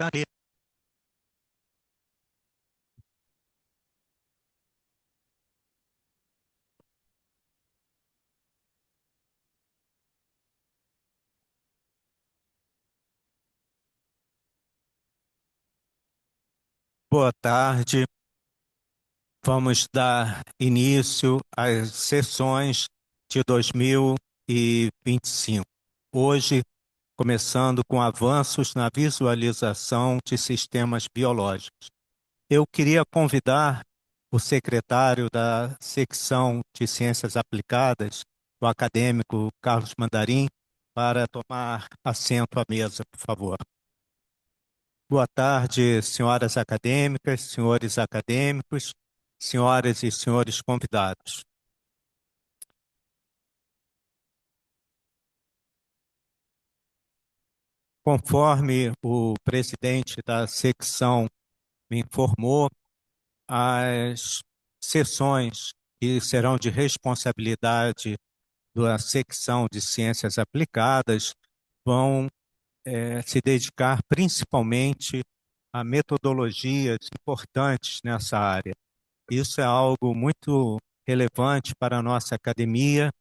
secretaria. Boa tarde. Vamos dar início às sessões de 2025. Hoje, começando com avanços na visualização de sistemas biológicos. Eu queria convidar o secretário da secção de Ciências Aplicadas, o acadêmico Carlos Mandarim, para tomar assento à mesa, por favor. Boa tarde, senhoras acadêmicas, senhores acadêmicos, senhoras e senhores convidados. Conforme o presidente da secção me informou, as sessões que serão de responsabilidade da secção de Ciências Aplicadas vão se dedicar principalmente a metodologias importantes nessa área. Isso é algo muito relevante para a nossa academia,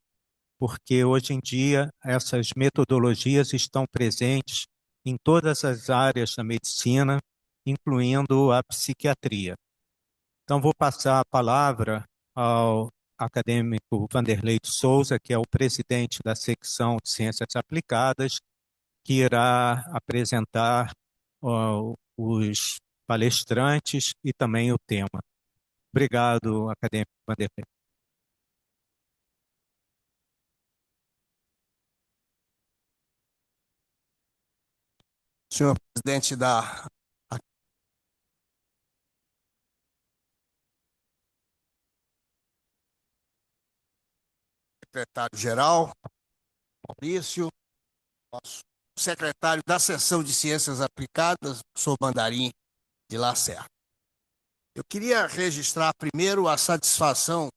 porque hoje em dia essas metodologias estão presentes em todas as áreas da medicina, incluindo a psiquiatria. Então, vou passar a palavra ao acadêmico Vanderlei de Souza, que é o presidente da secção de Ciências Aplicadas, que irá apresentar os palestrantes e também o tema. Obrigado, acadêmico Vanderlei. Senhor presidente da secretário-geral, Maurício, nosso secretário da seção de Ciências Aplicadas, professor Mandarim de Lacerda. Eu queria registrar primeiro a satisfação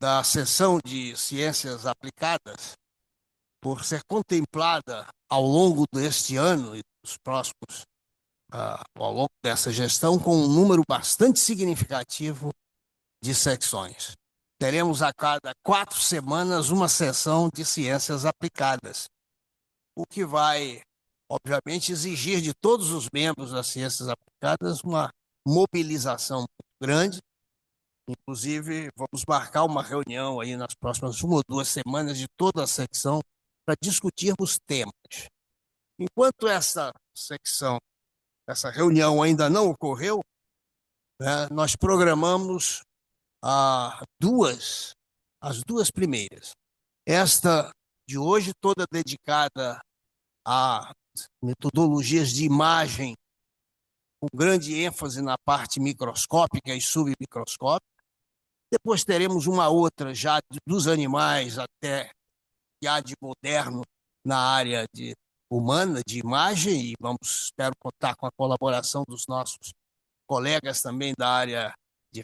da seção de Ciências Aplicadas por ser contemplada ao longo deste ano e dos próximos, ao longo dessa gestão, com um número bastante significativo de secções. Teremos a cada 4 semanas uma sessão de ciências aplicadas, o que vai, obviamente, exigir de todos os membros das ciências aplicadas uma mobilização muito grande. Inclusive, vamos marcar uma reunião aí nas próximas 1 ou 2 semanas de toda a secção para discutirmos temas. Enquanto essa secção, essa reunião ainda não ocorreu, né, nós programamos as duas primeiras. Esta de hoje, toda dedicada a metodologias de imagem, com grande ênfase na parte microscópica e submicroscópica. Depois teremos uma outra já dos animais até já de moderno na área humana, de imagem, e espero contar com a colaboração dos nossos colegas também da área de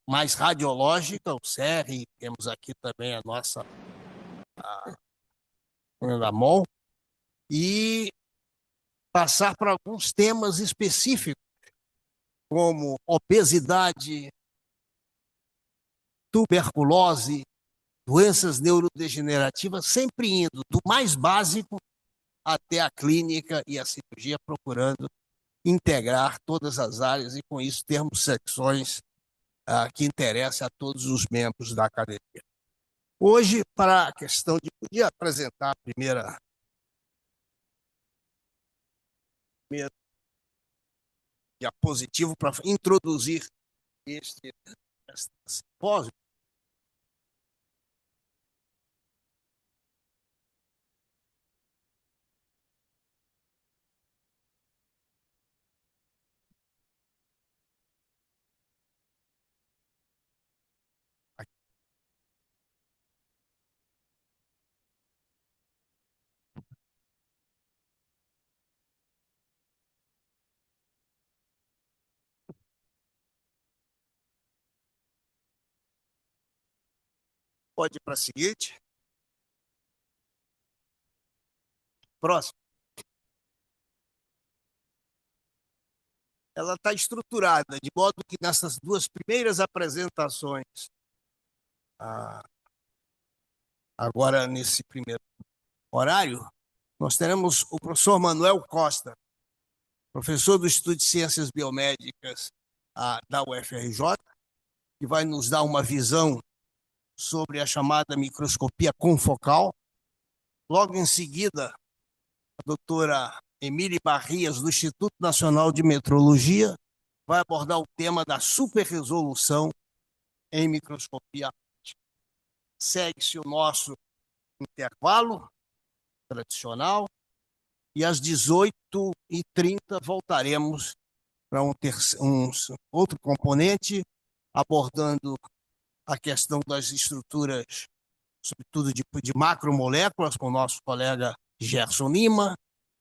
mais radiológica, o CER, temos aqui também a nossa a MOL, e passar para alguns temas específicos, como obesidade, tuberculose, doenças neurodegenerativas, sempre indo do mais básico até a clínica e a cirurgia, procurando integrar todas as áreas e, com isso, termos secções que interessem a todos os membros da academia. Hoje, para a questão de podia apresentar a primeira diapositivo para introduzir este simpósio. Pode ir para a seguinte. Próximo. ela está estruturada, de modo que nessas duas primeiras apresentações, agora nesse primeiro horário, nós teremos o professor Manuel Costa, professor do Instituto de Ciências Biomédicas da UFRJ, que vai nos dar uma visão sobre a chamada microscopia confocal. Logo em seguida, a doutora Emília Barrias, do Instituto Nacional de Metrologia, vai abordar o tema da superresolução em microscopia. Segue-se o nosso intervalo tradicional e às 18h30 voltaremos para um outro componente, abordando a questão das estruturas, sobretudo de macromoléculas, com o nosso colega Gerson Lima.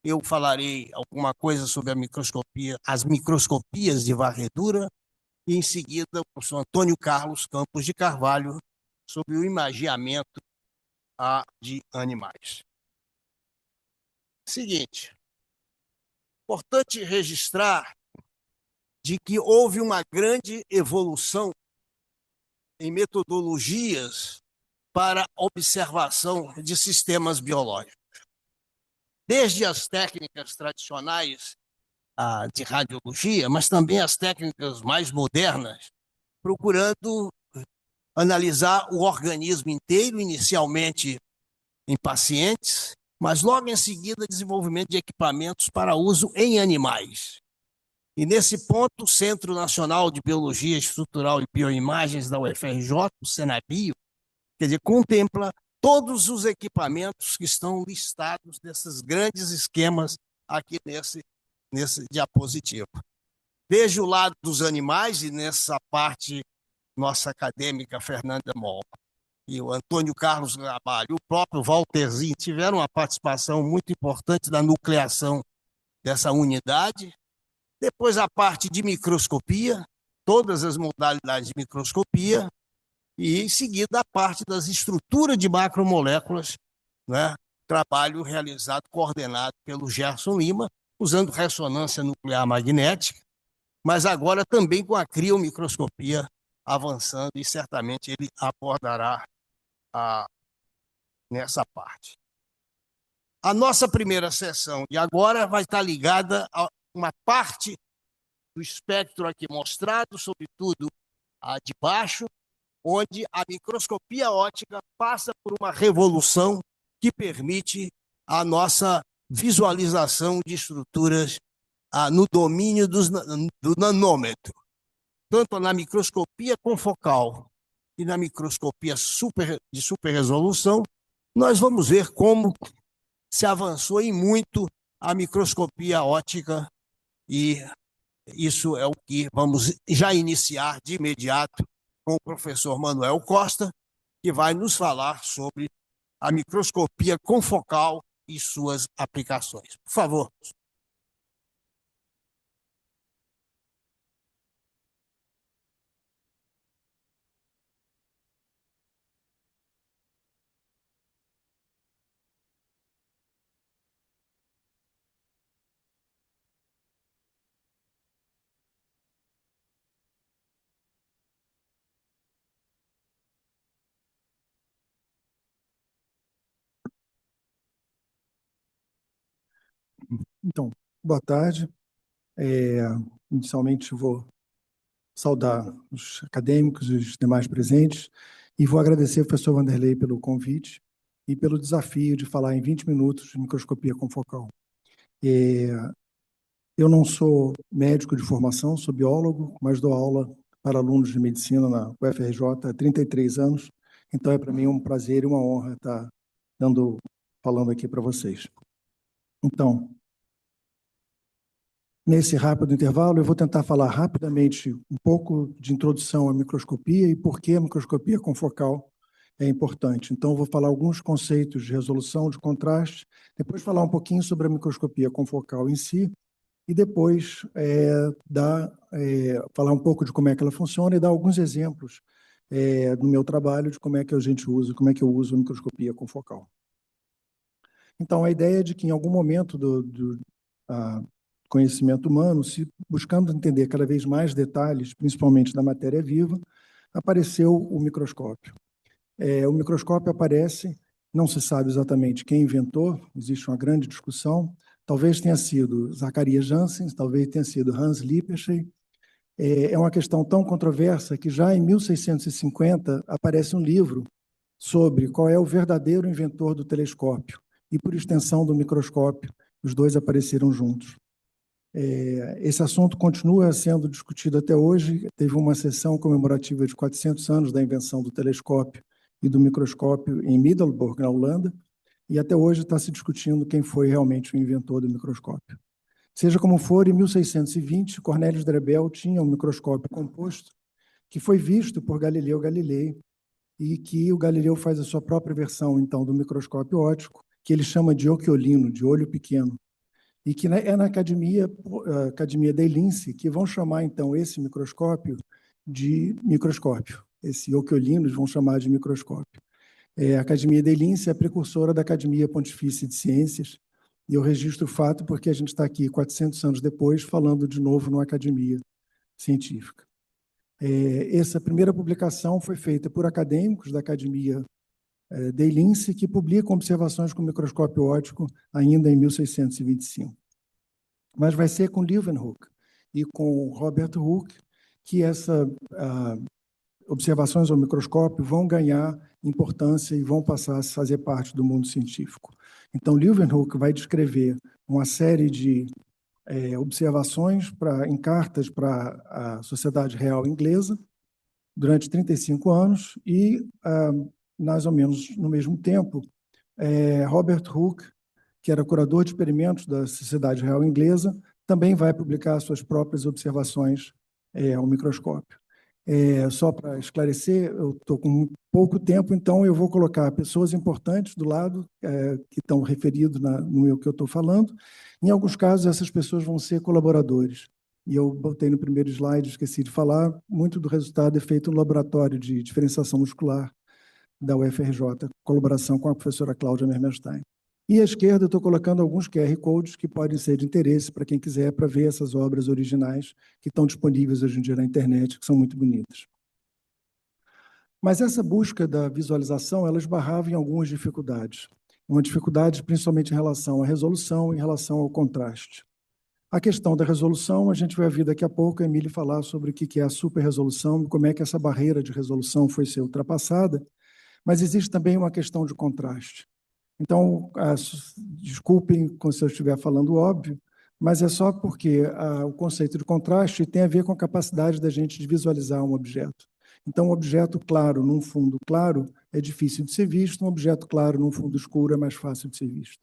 Eu falarei alguma coisa sobre a microscopia, as microscopias de varredura, e em seguida o professor Antônio Carlos Campos de Carvalho sobre o imageamento de animais. Seguinte, importante registrar de que houve uma grande evolução em metodologias para observação de sistemas biológicos. Desde as técnicas tradicionais de radiologia, mas também as técnicas mais modernas, procurando analisar o organismo inteiro, inicialmente em pacientes, mas logo em seguida desenvolvimento de equipamentos para uso em animais. E nesse ponto, o Centro Nacional de Biologia Estrutural e Bioimagens da UFRJ, o CENABio, quer dizer, contempla todos os equipamentos que estão listados nesses grandes esquemas aqui nesse diapositivo. Desde o lado dos animais, e nessa parte, nossa acadêmica Fernanda Moll e o Antônio Carlos Gabalho, o próprio Walterzinho, tiveram uma participação muito importante na nucleação dessa unidade. Depois a parte de microscopia, todas as modalidades de microscopia, e em seguida a parte das estruturas de macromoléculas, né? Trabalho realizado, coordenado pelo Gerson Lima, usando ressonância nuclear magnética, mas agora também com a criomicroscopia avançando, e certamente ele abordará nessa parte. A nossa primeira sessão de agora vai estar ligada a uma parte do espectro aqui mostrado, sobretudo a de baixo, onde a microscopia óptica passa por uma revolução que permite a nossa visualização de estruturas no domínio do nanômetro. Tanto na microscopia confocal e na microscopia de superresolução, nós vamos ver como se avançou em muito a microscopia óptica, e isso é o que vamos já iniciar de imediato com o professor Manuel Costa, que vai nos falar sobre a microscopia confocal e suas aplicações. Por favor. Então, boa tarde. Inicialmente vou saudar os acadêmicos e os demais presentes e vou agradecer ao professor Vanderlei pelo convite e pelo desafio de falar em 20 minutos de microscopia confocal. Eu não sou médico de formação, sou biólogo, mas dou aula para alunos de medicina na UFRJ há 33 anos, então é para mim um prazer e uma honra estar falando aqui para vocês. Então, nesse rápido intervalo, eu vou tentar falar rapidamente um pouco de introdução à microscopia e por que a microscopia confocal é importante. Então, eu vou falar alguns conceitos de resolução, de contraste, depois falar um pouquinho sobre a microscopia confocal em si, e depois falar um pouco de como é que ela funciona e dar alguns exemplos do meu trabalho de como é que a gente usa, como é que eu uso a microscopia confocal. Então, a ideia é de que em algum momento conhecimento humano, buscando entender cada vez mais detalhes, principalmente da matéria viva, apareceu o microscópio. O microscópio aparece, não se sabe exatamente quem inventou, existe uma grande discussão, talvez tenha sido Zacharias Janssen, talvez tenha sido Hans Lippershey. É uma questão tão controversa que já em 1650 aparece um livro sobre qual é o verdadeiro inventor do telescópio e, por extensão, do microscópio. Os dois apareceram juntos. Esse assunto continua sendo discutido até hoje. Teve uma sessão comemorativa de 400 anos da invenção do telescópio e do microscópio em Middelburg, na Holanda, e até hoje está se discutindo quem foi realmente o inventor do microscópio. Seja como for, em 1620, Cornelius Drebbel tinha um microscópio composto que foi visto por Galileu Galilei e que o Galileu faz a sua própria versão, então, do microscópio óptico, que ele chama de occhiolino, de olho pequeno, e que é na Academia dei Lince que vão chamar, então, esse microscópio de microscópio. Esse occhiolino eles vão chamar de microscópio. A Academia dei Lince é a precursora da Academia Pontifícia de Ciências, e eu registro o fato porque a gente está aqui 400 anos depois falando de novo numa academia científica. Essa primeira publicação foi feita por acadêmicos da Academia dei Lince, que publicam observações com microscópio óptico ainda em 1625. Mas vai ser com Leeuwenhoek e com Robert Hooke que essas observações ao microscópio vão ganhar importância e vão passar a fazer parte do mundo científico. Então, Leeuwenhoek vai descrever uma série de observações em cartas para a Sociedade Real Inglesa durante 35 anos e, mais ou menos no mesmo tempo, Robert Hooke, que era curador de experimentos da Sociedade Real Inglesa, também vai publicar suas próprias observações ao microscópio. Só para esclarecer, eu estou com pouco tempo, então eu vou colocar pessoas importantes do lado que estão referidos no que eu estou falando. Em alguns casos, essas pessoas vão ser colaboradores. E eu botei no primeiro slide, esqueci de falar, muito do resultado é feito no laboratório de diferenciação muscular da UFRJ, colaboração com a professora Cláudia Mermelstein. E à esquerda eu estou colocando alguns QR Codes que podem ser de interesse para quem quiser, para ver essas obras originais que estão disponíveis hoje em dia na internet, que são muito bonitas. Mas essa busca da visualização, ela esbarrava em algumas dificuldades. Uma dificuldade principalmente em relação à resolução e em relação ao contraste. A questão da resolução, a gente vai ouvir daqui a pouco a Emília falar sobre o que é a superresolução e como é que essa barreira de resolução foi ser ultrapassada, mas existe também uma questão de contraste. Então, desculpem se eu estiver falando óbvio, mas é só porque o conceito de contraste tem a ver com a capacidade da gente de visualizar um objeto. Então, um objeto claro num fundo claro é difícil de ser visto, um objeto claro num fundo escuro é mais fácil de ser visto.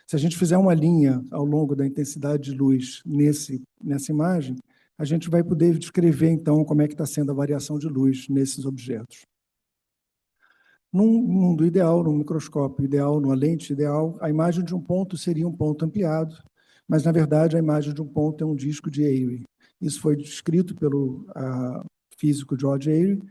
Se a gente fizer uma linha ao longo da intensidade de luz nessa imagem, a gente vai poder descrever, então, como é que está sendo a variação de luz nesses objetos. Num mundo ideal, num microscópio ideal, numa lente ideal, a imagem de um ponto seria um ponto ampliado, mas, na verdade, a imagem de um ponto é um disco de Airy. Isso foi descrito pelo físico George Airy,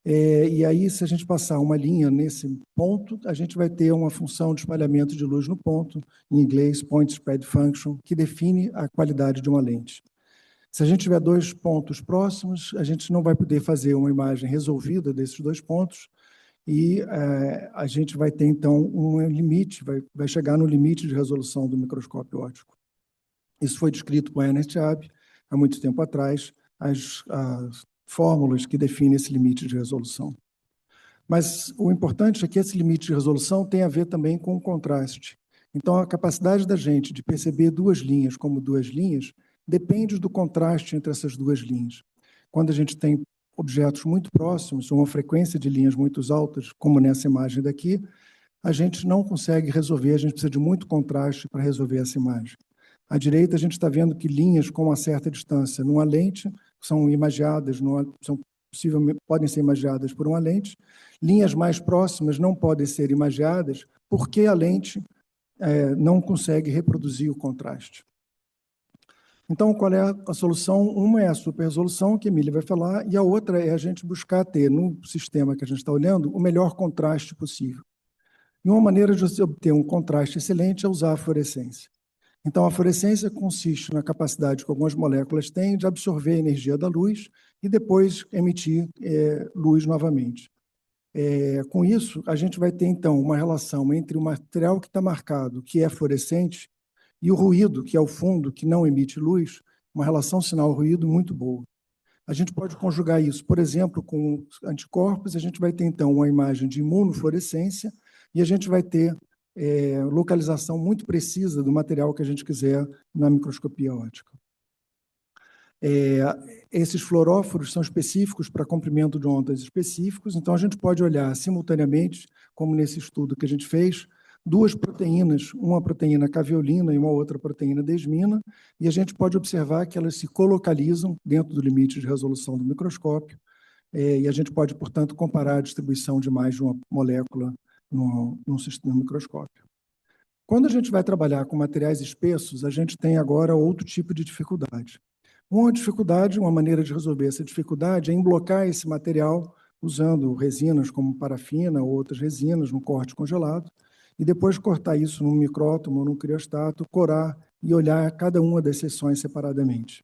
e aí, se a gente passar uma linha nesse ponto, a gente vai ter uma função de espalhamento de luz no ponto, em inglês, Point Spread Function, que define a qualidade de uma lente. Se a gente tiver dois pontos próximos, a gente não vai poder fazer uma imagem resolvida desses dois pontos, e a gente vai ter, então, um limite, vai chegar no limite de resolução do microscópio óptico. Isso foi descrito por Ernest Abbe há muito tempo atrás, as fórmulas que definem esse limite de resolução. Mas o importante é que esse limite de resolução tem a ver também com o contraste. Então, a capacidade da gente de perceber duas linhas como duas linhas depende do contraste entre essas duas linhas. Quando a gente tem objetos muito próximos, uma frequência de linhas muito altas, como nessa imagem daqui, a gente não consegue resolver, a gente precisa de muito contraste para resolver essa imagem. À direita, a gente está vendo que linhas com uma certa distância numa lente são imagiadas, podem ser imagiadas por uma lente. Linhas mais próximas não podem ser imagiadas porque a lente não consegue reproduzir o contraste. Então, qual é a solução? Uma é a superresolução, que a Emília vai falar, e a outra é a gente buscar ter, no sistema que a gente está olhando, o melhor contraste possível. E uma maneira de você obter um contraste excelente é usar a fluorescência. Então, a fluorescência consiste na capacidade que algumas moléculas têm de absorver a energia da luz e depois emitir luz novamente. Com isso, a gente vai ter, então, uma relação entre o material que está marcado, que é fluorescente, e o ruído, que é o fundo, que não emite luz, uma relação sinal-ruído muito boa. A gente pode conjugar isso, por exemplo, com anticorpos, a gente vai ter, então, uma imagem de imunofluorescência e a gente vai ter localização muito precisa do material que a gente quiser na microscopia óptica. Esses fluoróforos são específicos para comprimento de ondas específicos, então a gente pode olhar simultaneamente, como nesse estudo que a gente fez, duas proteínas, uma proteína caveolina e uma outra proteína desmina, e a gente pode observar que elas se colocalizam dentro do limite de resolução do microscópio, e a gente pode, portanto, comparar a distribuição de mais de uma molécula num sistema microscópio. Quando a gente vai trabalhar com materiais espessos, a gente tem agora outro tipo de dificuldade. Uma maneira de resolver essa dificuldade é emblocar esse material usando resinas como parafina ou outras resinas no corte congelado, e depois cortar isso num micrótomo ou num criostato, corar e olhar cada uma das seções separadamente.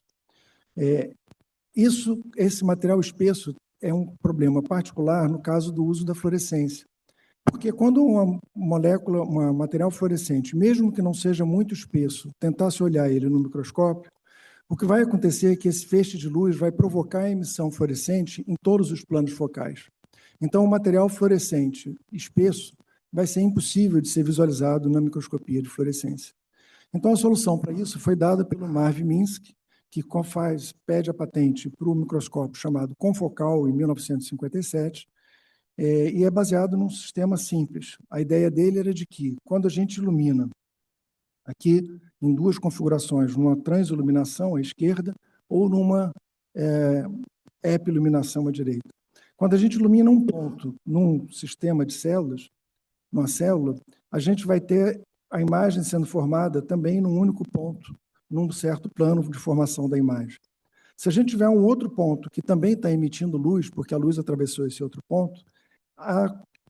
Esse material espesso é um problema particular no caso do uso da fluorescência, porque quando uma molécula, um material fluorescente, mesmo que não seja muito espesso, tentasse olhar ele no microscópio, o que vai acontecer é que esse feixe de luz vai provocar a emissão fluorescente em todos os planos focais. Então, o material fluorescente espesso vai ser impossível de ser visualizado na microscopia de fluorescência. Então, a solução para isso foi dada pelo Marv Minsky, que pede a patente para o microscópio chamado confocal em 1957, e é baseado num sistema simples. A ideia dele era de que, quando a gente ilumina aqui em duas configurações, numa transiluminação à esquerda ou numa epiluminação à direita, quando a gente ilumina um ponto num sistema de células, numa célula, a gente vai ter a imagem sendo formada também num único ponto, num certo plano de formação da imagem. Se a gente tiver um outro ponto que também está emitindo luz, porque a luz atravessou esse outro ponto,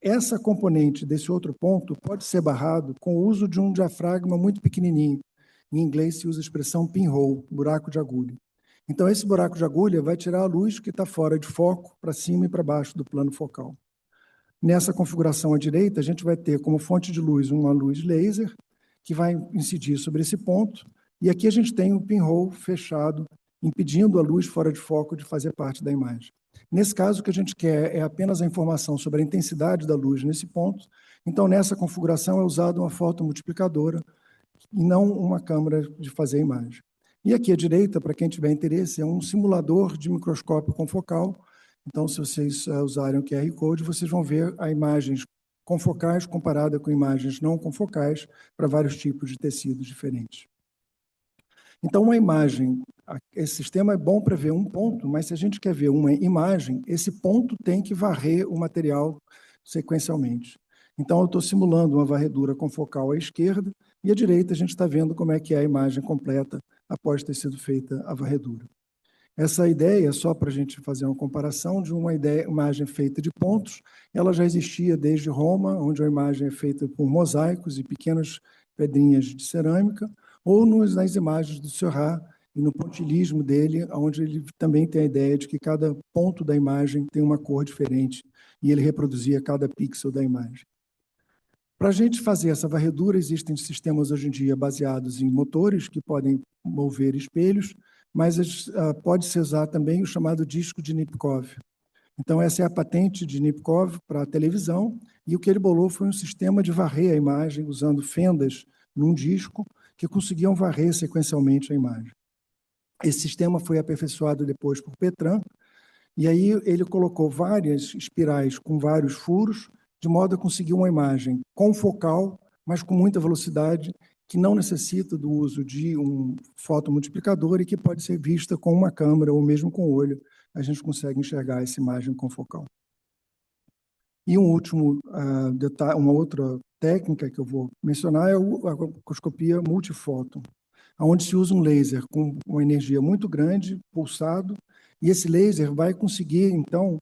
essa componente desse outro ponto pode ser barrado com o uso de um diafragma muito pequenininho. Em inglês se usa a expressão pinhole, buraco de agulha. Então, esse buraco de agulha vai tirar a luz que está fora de foco para cima e para baixo do plano focal. Nessa configuração à direita, a gente vai ter como fonte de luz uma luz laser, que vai incidir sobre esse ponto, e aqui a gente tem um pinhole fechado, impedindo a luz fora de foco de fazer parte da imagem. Nesse caso, o que a gente quer é apenas a informação sobre a intensidade da luz nesse ponto, então nessa configuração é usada uma fotomultiplicadora e não uma câmera de fazer a imagem. E aqui à direita, para quem tiver interesse, é um simulador de microscópio confocal. Então, se vocês usarem o QR Code, vocês vão ver as imagens confocais comparada com imagens não confocais para vários tipos de tecidos diferentes. Então, uma imagem, esse sistema é bom para ver um ponto, mas se a gente quer ver uma imagem, esse ponto tem que varrer o material sequencialmente. Então, eu estou simulando uma varredura confocal à esquerda e à direita a gente está vendo como é que é a imagem completa após ter sido feita a varredura. Essa ideia, só para a gente fazer uma comparação, de uma imagem feita de pontos, ela já existia desde Roma, onde a imagem é feita por mosaicos e pequenas pedrinhas de cerâmica, ou nas imagens do Seurat e no pontilhismo dele, onde ele também tem a ideia de que cada ponto da imagem tem uma cor diferente e ele reproduzia cada pixel da imagem. Para a gente fazer essa varredura, existem sistemas hoje em dia baseados em motores que podem mover espelhos, mas pode-se usar também o chamado disco de Nipkow. Então, essa é a patente de Nipkow para a televisão, e o que ele bolou foi um sistema de varrer a imagem usando fendas num disco que conseguiam varrer sequencialmente a imagem. Esse sistema foi aperfeiçoado depois por Petran, e aí ele colocou várias espirais com vários furos, de modo a conseguir uma imagem confocal, mas com muita velocidade, que não necessita do uso de um fotomultiplicador e que pode ser vista com uma câmera ou mesmo com o olho, a gente consegue enxergar essa imagem confocal. E um último detalhe, uma outra técnica que eu vou mencionar é a microscopia multifóton, onde se usa um laser com uma energia muito grande, pulsado, e esse laser vai conseguir, então,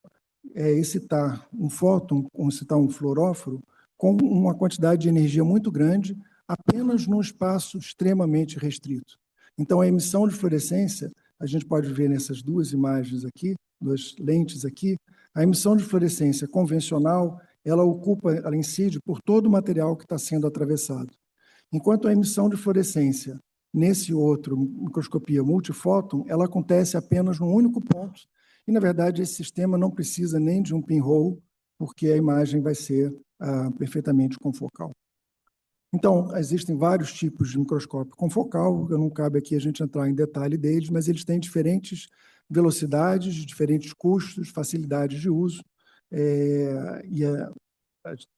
excitar um fóton, excitar um fluoróforo, com uma quantidade de energia muito grande, apenas num espaço extremamente restrito. Então, a emissão de fluorescência, a gente pode ver nessas duas imagens aqui, duas lentes aqui, a emissão de fluorescência convencional, ela incide por todo o material que está sendo atravessado. Enquanto a emissão de fluorescência, nesse outro, microscopia multifóton, ela acontece apenas num único ponto, e, na verdade, esse sistema não precisa nem de um pinhole, porque a imagem vai ser perfeitamente confocal. Então, existem vários tipos de microscópio confocal, não cabe aqui a gente entrar em detalhe deles, mas eles têm diferentes velocidades, diferentes custos, facilidades de uso,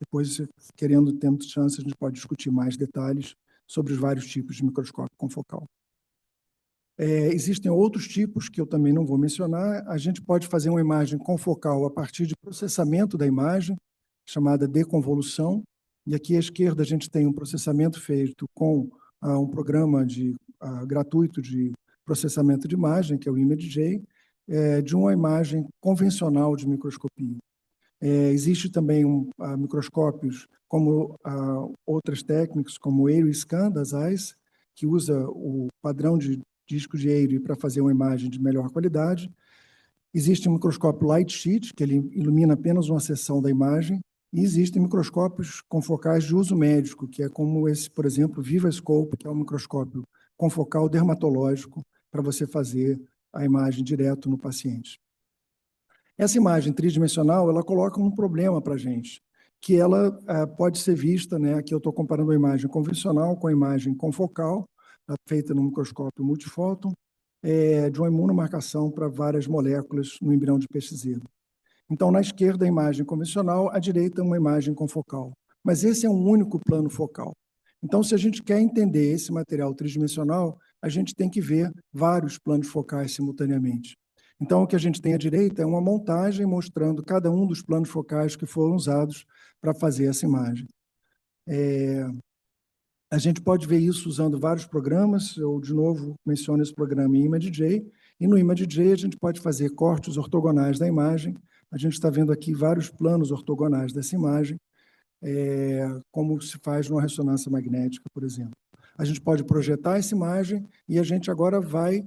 depois, tendo chance, a gente pode discutir mais detalhes sobre os vários tipos de microscópio confocal. Existem outros tipos que eu também não vou mencionar. A gente pode fazer uma imagem confocal a partir de processamento da imagem, chamada deconvolução. E aqui à esquerda a gente tem um processamento feito com um programa gratuito de processamento de imagem, que é o ImageJ, de uma imagem convencional de microscopia. Existe também microscópios como outras técnicas, como o EIRE-Scan da ZEISS, que usa o padrão de disco de EIRE para fazer uma imagem de melhor qualidade. Existe um microscópio Light Sheet, que ele ilumina apenas uma seção da imagem, e existem microscópios confocais de uso médico, que é como esse, por exemplo, VivaScope, que é um microscópio confocal dermatológico para você fazer a imagem direto no paciente. Essa imagem tridimensional, ela coloca um problema para a gente, que ela pode ser vista, né? Aqui eu estou comparando a imagem convencional com a imagem confocal, feita no microscópio multifóton, de uma imunomarcação para várias moléculas no embrião de peixe zebra. Então, na esquerda, a imagem convencional, à direita, uma imagem confocal. Mas esse é um único plano focal. Então, se a gente quer entender esse material tridimensional, a gente tem que ver vários planos focais simultaneamente. Então, o que a gente tem à direita é uma montagem mostrando cada um dos planos focais que foram usados para fazer essa imagem. A gente pode ver isso usando vários programas. Eu, de novo, menciono esse programa em ImageJ. E no ImageJ a gente pode fazer cortes ortogonais da imagem. A gente está vendo aqui vários planos ortogonais dessa imagem, como se faz numa ressonância magnética, por exemplo. A gente pode projetar essa imagem e a gente agora vai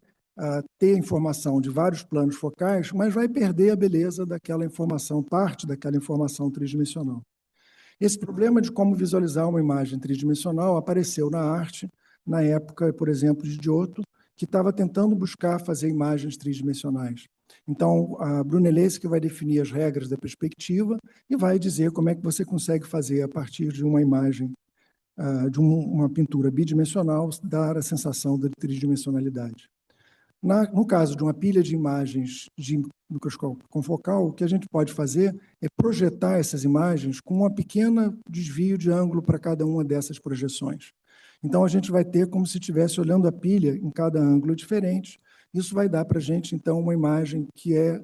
ter informação de vários planos focais, mas vai perder a beleza daquela informação, parte daquela informação tridimensional. Esse problema de como visualizar uma imagem tridimensional apareceu na arte, na época, por exemplo, de Giotto, que estava tentando buscar fazer imagens tridimensionais. Então, a Brunelleschi vai definir as regras da perspectiva e vai dizer como é que você consegue fazer, a partir de uma imagem, de uma pintura bidimensional, dar a sensação da tridimensionalidade. No caso de uma pilha de imagens de microscópio confocal, o que a gente pode fazer é projetar essas imagens com um pequeno desvio de ângulo para cada uma dessas projeções. Então, a gente vai ter como se estivesse olhando a pilha em cada ângulo diferente. Isso vai dar para a gente, então, uma imagem que é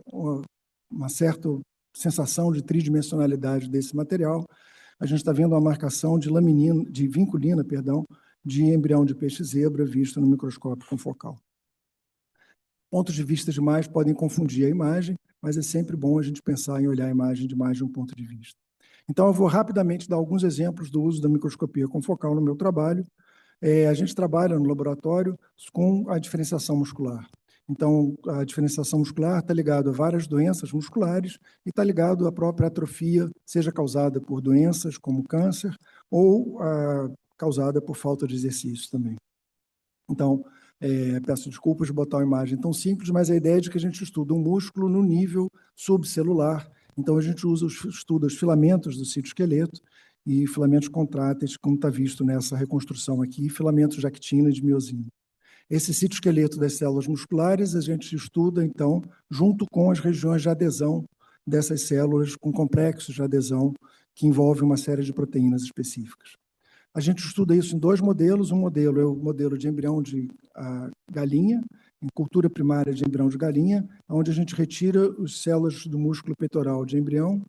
uma certa sensação de tridimensionalidade desse material. A gente está vendo uma marcação de vinculina, de embrião de peixe zebra visto no microscópio confocal. Pontos de vista demais podem confundir a imagem, mas é sempre bom a gente pensar em olhar a imagem de mais de um ponto de vista. Então, eu vou rapidamente dar alguns exemplos do uso da microscopia confocal no meu trabalho. A gente trabalha no laboratório com a diferenciação muscular. Então, a diferenciação muscular está ligada a várias doenças musculares e está ligado à própria atrofia, seja causada por doenças como câncer ou causada por falta de exercício também. Então, peço desculpas de botar uma imagem tão simples, mas a ideia é de que a gente estuda um músculo no nível subcelular. Então, a gente estuda os filamentos do citoesqueleto e filamentos contráteis, como está visto nessa reconstrução aqui, filamentos de actina e de miosina. Esse citoesqueleto das células musculares a gente estuda, então, junto com as regiões de adesão dessas células, com complexos de adesão, que envolvem uma série de proteínas específicas. A gente estuda isso em dois modelos. Um modelo é o modelo de embrião de galinha, em cultura primária de embrião de galinha, onde a gente retira as células do músculo peitoral de embrião,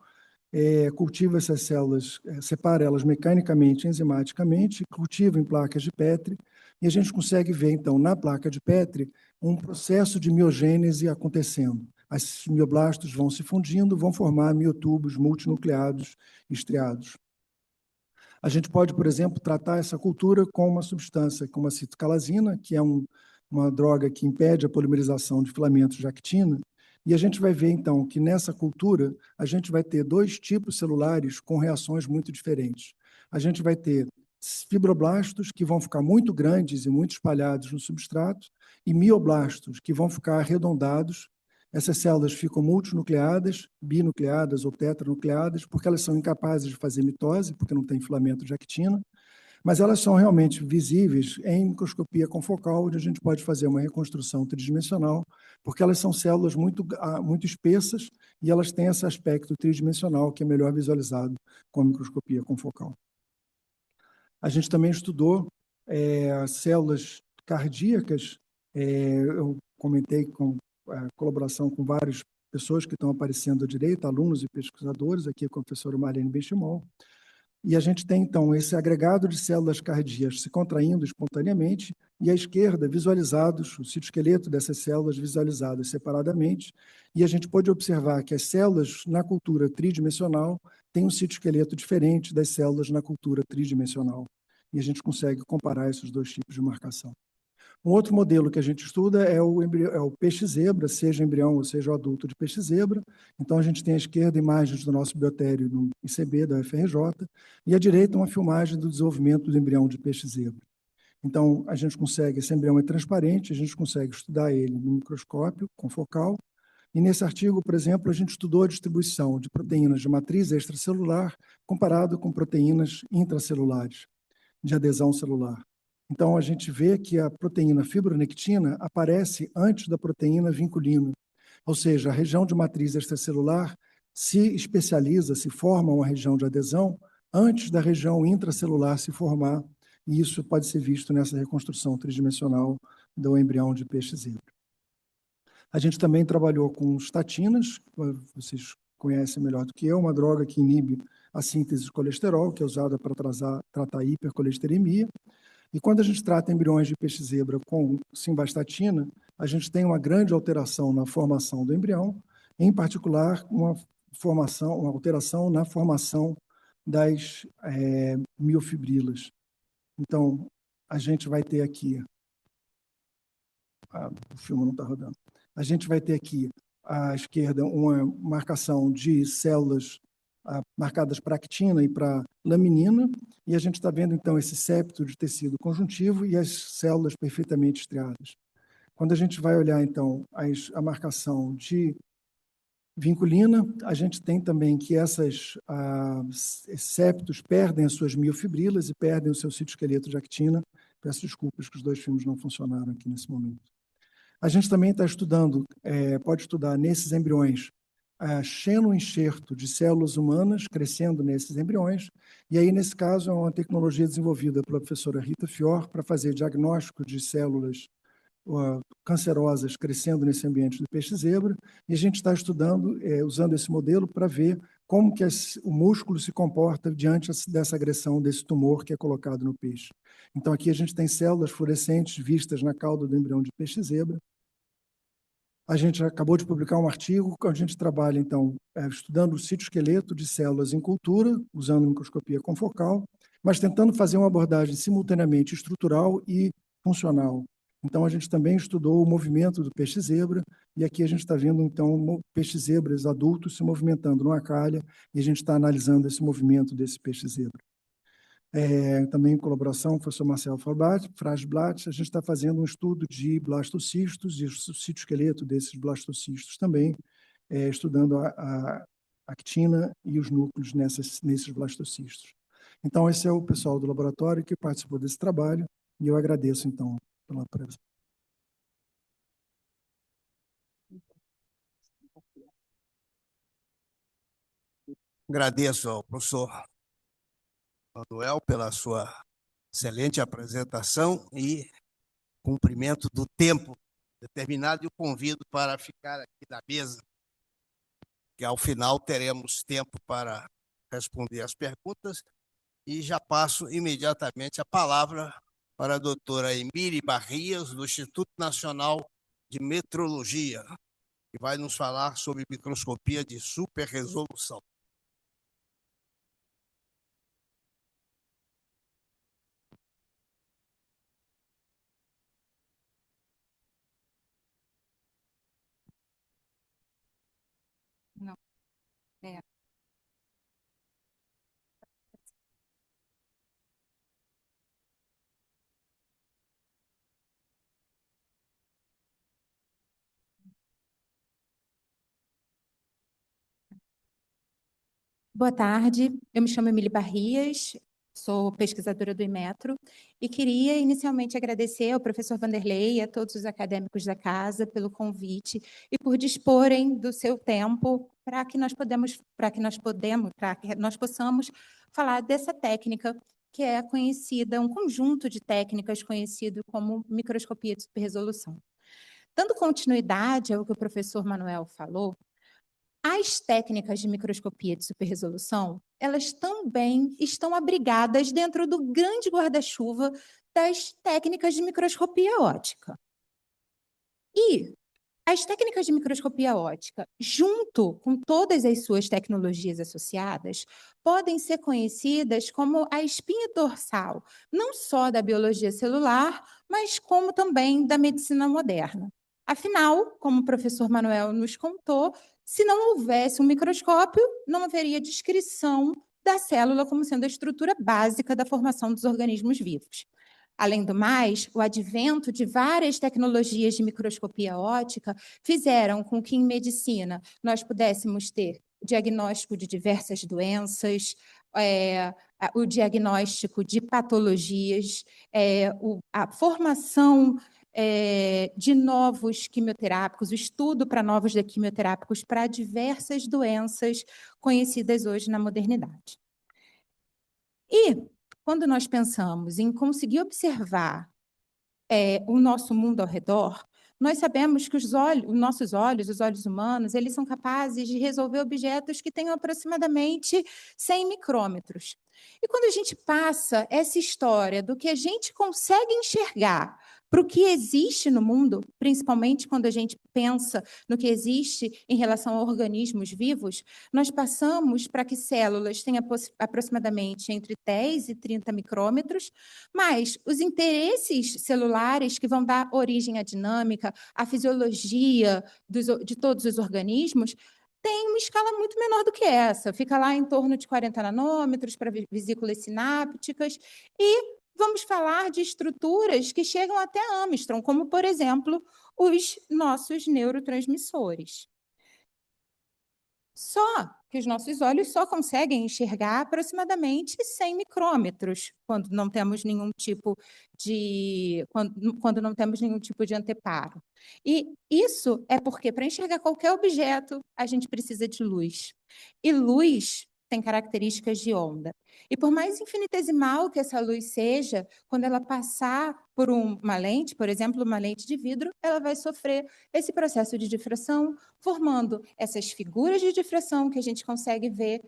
cultiva essas células, separa elas mecanicamente, enzimaticamente, cultiva em placas de Petri, e a gente consegue ver, então, na placa de Petri, um processo de miogênese acontecendo. Os mioblastos vão se fundindo, vão formar miotubos multinucleados estriados. A gente pode, por exemplo, tratar essa cultura com uma substância como a citocalazina, que é uma droga que impede a polimerização de filamentos de actina, e a gente vai ver, então, que nessa cultura a gente vai ter dois tipos celulares com reações muito diferentes. A gente vai ter fibroblastos, que vão ficar muito grandes e muito espalhados no substrato, e mioblastos, que vão ficar arredondados. Essas células ficam multinucleadas, binucleadas ou tetranucleadas, porque elas são incapazes de fazer mitose, porque não tem filamento de actina, mas elas são realmente visíveis em microscopia confocal, onde a gente pode fazer uma reconstrução tridimensional, porque elas são células muito espessas e elas têm esse aspecto tridimensional que é melhor visualizado com a microscopia confocal. A gente também estudou células cardíacas, eu comentei com a colaboração com várias pessoas que estão aparecendo à direita, alunos e pesquisadores, aqui a professora Marlene Benchimol, e a gente tem, então, esse agregado de células cardíacas se contraindo espontaneamente, e à esquerda, visualizados, o citoesqueleto dessas células visualizadas separadamente, e a gente pode observar que as células na cultura tridimensional têm um citoesqueleto diferente das células na cultura tridimensional. E a gente consegue comparar esses dois tipos de marcação. Um outro modelo que a gente estuda é o peixe-zebra, seja embrião ou seja o adulto de peixe-zebra. Então, a gente tem à esquerda imagens do nosso biotério no ICB da UFRJ e à direita uma filmagem do desenvolvimento do embrião de peixe-zebra. Então, a gente consegue, esse embrião é transparente, a gente consegue estudar ele no microscópio confocal. E nesse artigo, por exemplo, a gente estudou a distribuição de proteínas de matriz extracelular comparado com proteínas intracelulares, de adesão celular. Então, a gente vê que a proteína fibronectina aparece antes da proteína vinculina, ou seja, a região de matriz extracelular se especializa, se forma uma região de adesão antes da região intracelular se formar, e isso pode ser visto nessa reconstrução tridimensional do embrião de peixe-zebra. A gente também trabalhou com estatinas, vocês conhecem melhor do que eu, uma droga que inibe a síntese de colesterol, que é usada para tratar hipercolesterolemia. E quando a gente trata embriões de peixe-zebra com simvastatina, a gente tem uma grande alteração na formação do embrião, em particular uma alteração na formação das miofibrilas. Então, a gente vai ter aqui, o filme não está rodando, a gente vai ter aqui à esquerda uma marcação de células marcadas para actina e para laminina, e a gente está vendo, então, esse septo de tecido conjuntivo e as células perfeitamente estriadas. Quando a gente vai olhar, então, a marcação de vinculina, a gente tem também que esses septos perdem as suas miofibrilas e perdem o seu citoesqueleto de actina. Peço desculpas que os dois filmes não funcionaram aqui nesse momento. A gente também está estudando, pode estudar nesses embriões, xenoenxerto de células humanas crescendo nesses embriões, e aí, nesse caso, é uma tecnologia desenvolvida pela professora Rita Fior para fazer diagnóstico de células cancerosas crescendo nesse ambiente do peixe-zebra, e a gente está estudando, usando esse modelo para ver como que o músculo se comporta diante dessa agressão, desse tumor que é colocado no peixe. Então, aqui a gente tem células fluorescentes vistas na cauda do embrião de peixe-zebra. A gente acabou de publicar um artigo que a gente trabalha, então, estudando o citoesqueleto de células em cultura, usando microscopia confocal, mas tentando fazer uma abordagem simultaneamente estrutural e funcional. Então, a gente também estudou o movimento do peixe-zebra, e aqui a gente está vendo, então, peixe-zebras adultos se movimentando numa calha, e a gente está analisando esse movimento desse peixe-zebra. Também em colaboração com o professor Marcelo Frasblat, a gente está fazendo um estudo de blastocistos e o citoesqueleto desses blastocistos também, estudando a actina e os núcleos nesses blastocistos. Então, esse é o pessoal do laboratório que participou desse trabalho, e eu agradeço, então, pela presença. Agradeço ao professor Manuel pela sua excelente apresentação e cumprimento do tempo determinado, e o convido para ficar aqui na mesa, que ao final teremos tempo para responder as perguntas, e já passo imediatamente a palavra para a doutora Emília Barrias, do Instituto Nacional de Metrologia, que vai nos falar sobre microscopia de superresolução. É. Boa tarde, eu me chamo Emília Barrias, sou pesquisadora do Inmetro e queria inicialmente agradecer ao professor Vanderlei e a todos os acadêmicos da casa pelo convite e por disporem do seu tempo para que nós possamos falar dessa técnica que é conhecida, um conjunto de técnicas conhecido como microscopia de superresolução. Dando continuidade ao que o professor Manuel falou, as técnicas de microscopia de superresolução, elas também estão abrigadas dentro do grande guarda-chuva das técnicas de microscopia óptica. E as técnicas de microscopia óptica, junto com todas as suas tecnologias associadas, podem ser conhecidas como a espinha dorsal, não só da biologia celular, mas como também da medicina moderna. Afinal, como o professor Manuel nos contou, se não houvesse um microscópio, não haveria descrição da célula como sendo a estrutura básica da formação dos organismos vivos. Além do mais, o advento de várias tecnologias de microscopia óptica fizeram com que, em medicina, nós pudéssemos ter o diagnóstico de diversas doenças, o diagnóstico de patologias, a formação de novos quimioterápicos, o estudo para novos quimioterápicos para diversas doenças conhecidas hoje na modernidade. E, quando nós pensamos em conseguir observar o nosso mundo ao redor, nós sabemos que os nossos olhos, os olhos humanos, eles são capazes de resolver objetos que tenham aproximadamente 100 micrômetros. E quando a gente passa essa história do que a gente consegue enxergar para o que existe no mundo, principalmente quando a gente pensa no que existe em relação a organismos vivos, nós passamos para que células tenham aproximadamente entre 10 e 30 micrômetros, mas os interesses celulares que vão dar origem à dinâmica, à fisiologia de todos os organismos, tem uma escala muito menor do que essa. Fica lá em torno de 40 nanômetros para vesículas sinápticas e vamos falar de estruturas que chegam até Armstrong, como, por exemplo, os nossos neurotransmissores. Só que os nossos olhos só conseguem enxergar aproximadamente 100 micrômetros quando não temos nenhum tipo de anteparo. E isso é porque, para enxergar qualquer objeto, a gente precisa de luz. E luz tem características de onda. E por mais infinitesimal que essa luz seja, quando ela passar por uma lente, por exemplo, uma lente de vidro, ela vai sofrer esse processo de difração, formando essas figuras de difração que a gente consegue ver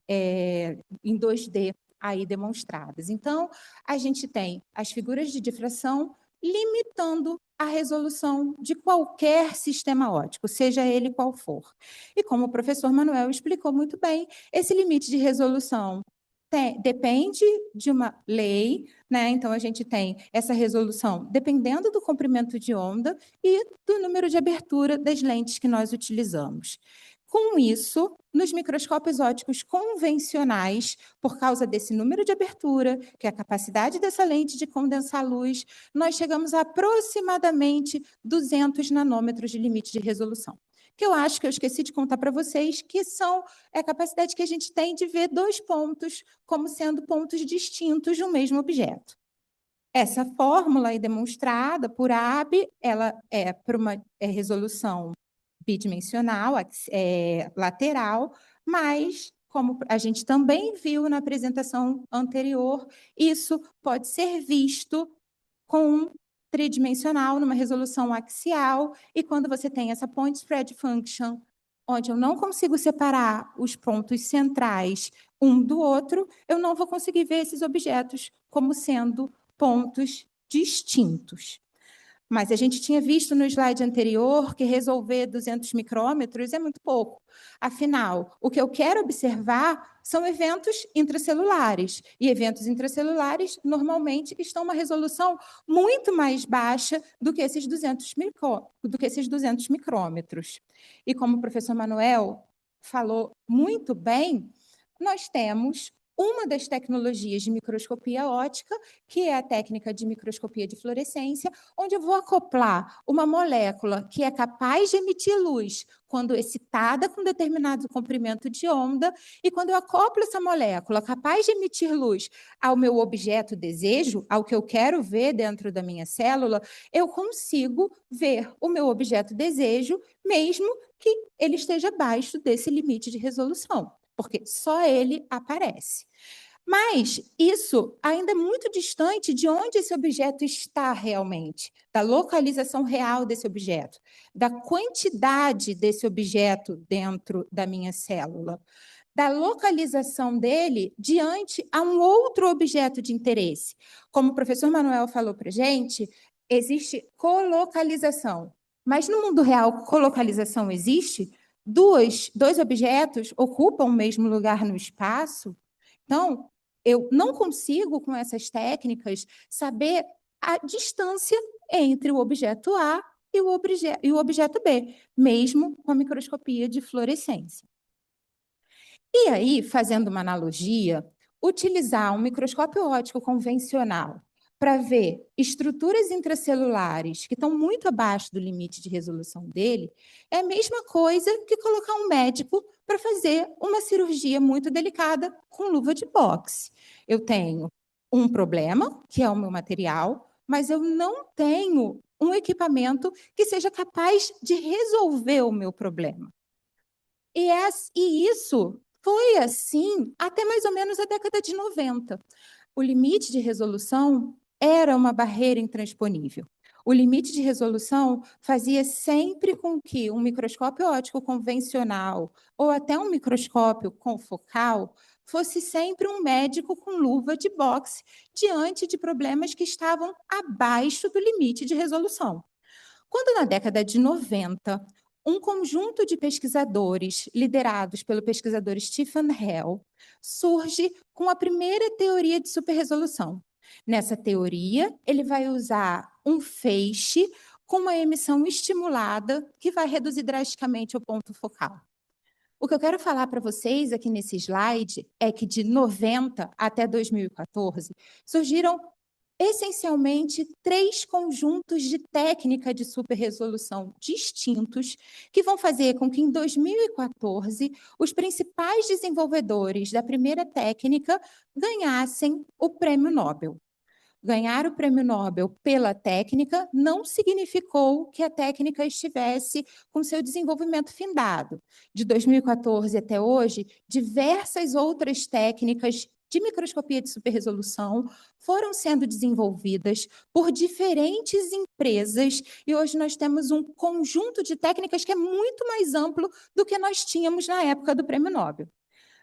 em 2D aí demonstradas. Então, a gente tem as figuras de difração limitando a resolução de qualquer sistema óptico, seja ele qual for. E como o professor Manuel explicou muito bem, esse limite de resolução depende de uma lei, né? Então, a gente tem essa resolução dependendo do comprimento de onda e do número de abertura das lentes que nós utilizamos. Com isso, nos microscópios ópticos convencionais, por causa desse número de abertura, que é a capacidade dessa lente de condensar luz, nós chegamos a aproximadamente 200 nanômetros de limite de resolução. Que eu acho que eu esqueci de contar para vocês, que são a capacidade que a gente tem de ver dois pontos como sendo pontos distintos de um mesmo objeto. Essa fórmula aí demonstrada por AB, ela é para uma resolução bidimensional, lateral, mas, como a gente também viu na apresentação anterior, isso pode ser visto com tridimensional, numa resolução axial, e quando você tem essa point spread function, onde eu não consigo separar os pontos centrais um do outro, eu não vou conseguir ver esses objetos como sendo pontos distintos. Mas a gente tinha visto no slide anterior que resolver 200 micrômetros é muito pouco. Afinal, o que eu quero observar são eventos intracelulares. E eventos intracelulares, normalmente, estão uma resolução muito mais baixa do que esses 200 micrômetros. E como o professor Manuel falou muito bem, nós temos uma das tecnologias de microscopia óptica, que é a técnica de microscopia de fluorescência, onde eu vou acoplar uma molécula que é capaz de emitir luz quando excitada com determinado comprimento de onda, e quando eu acoplo essa molécula capaz de emitir luz ao meu objeto desejo, ao que eu quero ver dentro da minha célula, eu consigo ver o meu objeto desejo, mesmo que ele esteja abaixo desse limite de resolução, porque só ele aparece. Mas isso ainda é muito distante de onde esse objeto está realmente, da localização real desse objeto, da quantidade desse objeto dentro da minha célula, da localização dele diante a um outro objeto de interesse. Como o professor Manuel falou para a gente, existe colocalização. Mas no mundo real, colocalização existe? Dois objetos ocupam o mesmo lugar no espaço? Então, eu não consigo, com essas técnicas, saber a distância entre o objeto A e o objeto B, mesmo com a microscopia de fluorescência. E aí, fazendo uma analogia, utilizar um microscópio óptico convencional para ver estruturas intracelulares que estão muito abaixo do limite de resolução dele, é a mesma coisa que colocar um médico para fazer uma cirurgia muito delicada com luva de boxe. Eu tenho um problema, que é o meu material, mas eu não tenho um equipamento que seja capaz de resolver o meu problema. E isso foi assim até mais ou menos a década de 90. O limite de resolução era uma barreira intransponível. O limite de resolução fazia sempre com que um microscópio óptico convencional ou até um microscópio confocal fosse sempre um médico com luva de boxe diante de problemas que estavam abaixo do limite de resolução. Quando, na década de 90, um conjunto de pesquisadores, liderados pelo pesquisador Stephen Hell, surge com a primeira teoria de superresolução. Nessa teoria, ele vai usar um feixe com uma emissão estimulada que vai reduzir drasticamente o ponto focal. O que eu quero falar para vocês aqui nesse slide é que de 90 até 2014 surgiram essencialmente 3 conjuntos de técnica de superresolução distintos que vão fazer com que, em 2014, os principais desenvolvedores da primeira técnica ganhassem o Prêmio Nobel. Ganhar o Prêmio Nobel pela técnica não significou que a técnica estivesse com seu desenvolvimento findado. De 2014 até hoje, diversas outras técnicas de microscopia de superresolução foram sendo desenvolvidas por diferentes empresas e hoje nós temos um conjunto de técnicas que é muito mais amplo do que nós tínhamos na época do Prêmio Nobel.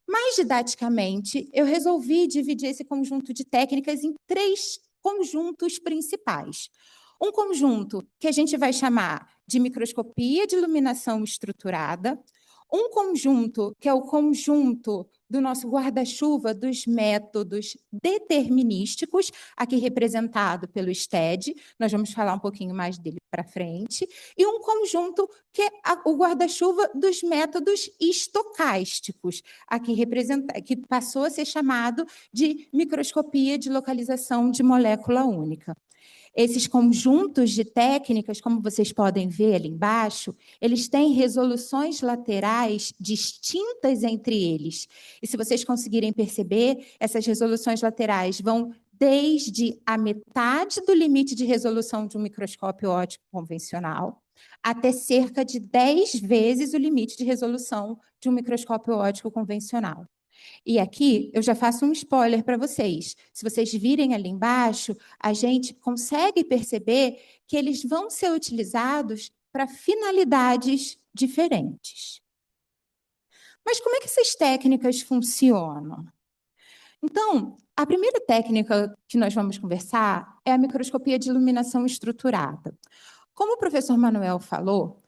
Mais didaticamente, eu resolvi dividir esse conjunto de técnicas em 3 conjuntos principais. Um conjunto que a gente vai chamar de microscopia de iluminação estruturada, um conjunto que é o conjunto do nosso guarda-chuva dos métodos determinísticos, aqui representado pelo STED, nós vamos falar um pouquinho mais dele para frente, e um conjunto que é o guarda-chuva dos métodos estocásticos, aqui que passou a ser chamado de microscopia de localização de molécula única. Esses conjuntos de técnicas, como vocês podem ver ali embaixo, eles têm resoluções laterais distintas entre eles. E se vocês conseguirem perceber, essas resoluções laterais vão desde a metade do limite de resolução de um microscópio óptico convencional até cerca de 10 vezes o limite de resolução de um microscópio óptico convencional. E aqui eu já faço um spoiler para vocês. Se vocês virem ali embaixo, a gente consegue perceber que eles vão ser utilizados para finalidades diferentes. Mas como é que essas técnicas funcionam? Então, a primeira técnica que nós vamos conversar é a microscopia de iluminação estruturada. Como o professor Manuel falou,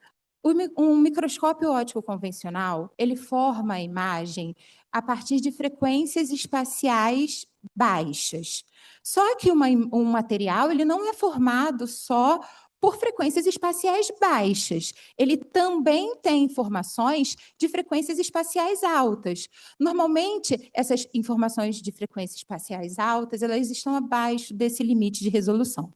um microscópio óptico convencional, ele forma a imagem a partir de frequências espaciais baixas. Só que um material ele não é formado só por frequências espaciais baixas. Ele também tem informações de frequências espaciais altas. Normalmente, essas informações de frequências espaciais altas, elas estão abaixo desse limite de resolução.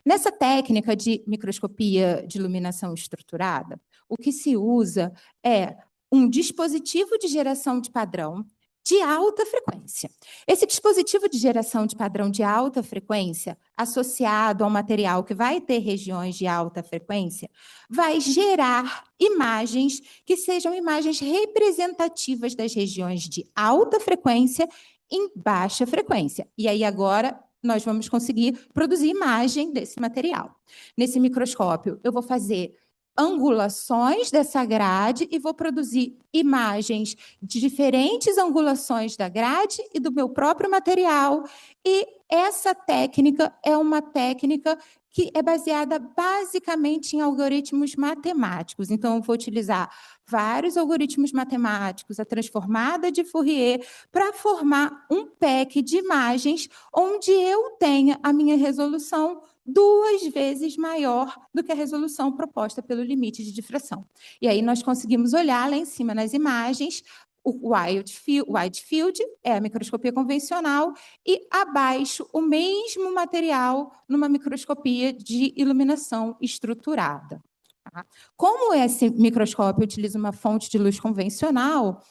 Nessa técnica de microscopia de iluminação estruturada, o que se usa é um dispositivo de geração de padrão de alta frequência. Esse dispositivo de geração de padrão de alta frequência, associado a um material que vai ter regiões de alta frequência, vai gerar imagens que sejam imagens representativas das regiões de alta frequência em baixa frequência. E aí agora nós vamos conseguir produzir imagem desse material. Nesse microscópio, eu vou fazer angulações dessa grade e vou produzir imagens de diferentes angulações da grade e do meu próprio material. E essa técnica é uma técnica que é baseada basicamente em algoritmos matemáticos. Então, eu vou utilizar vários algoritmos matemáticos, a transformada de Fourier, para formar um pack de imagens onde eu tenha a minha resolução 2 vezes maior do que a resolução proposta pelo limite de difração. E aí nós conseguimos olhar lá em cima nas imagens, o wide field é a microscopia convencional e abaixo o mesmo material numa microscopia de iluminação estruturada. Tá? Como esse microscópio utiliza uma fonte de luz convencional,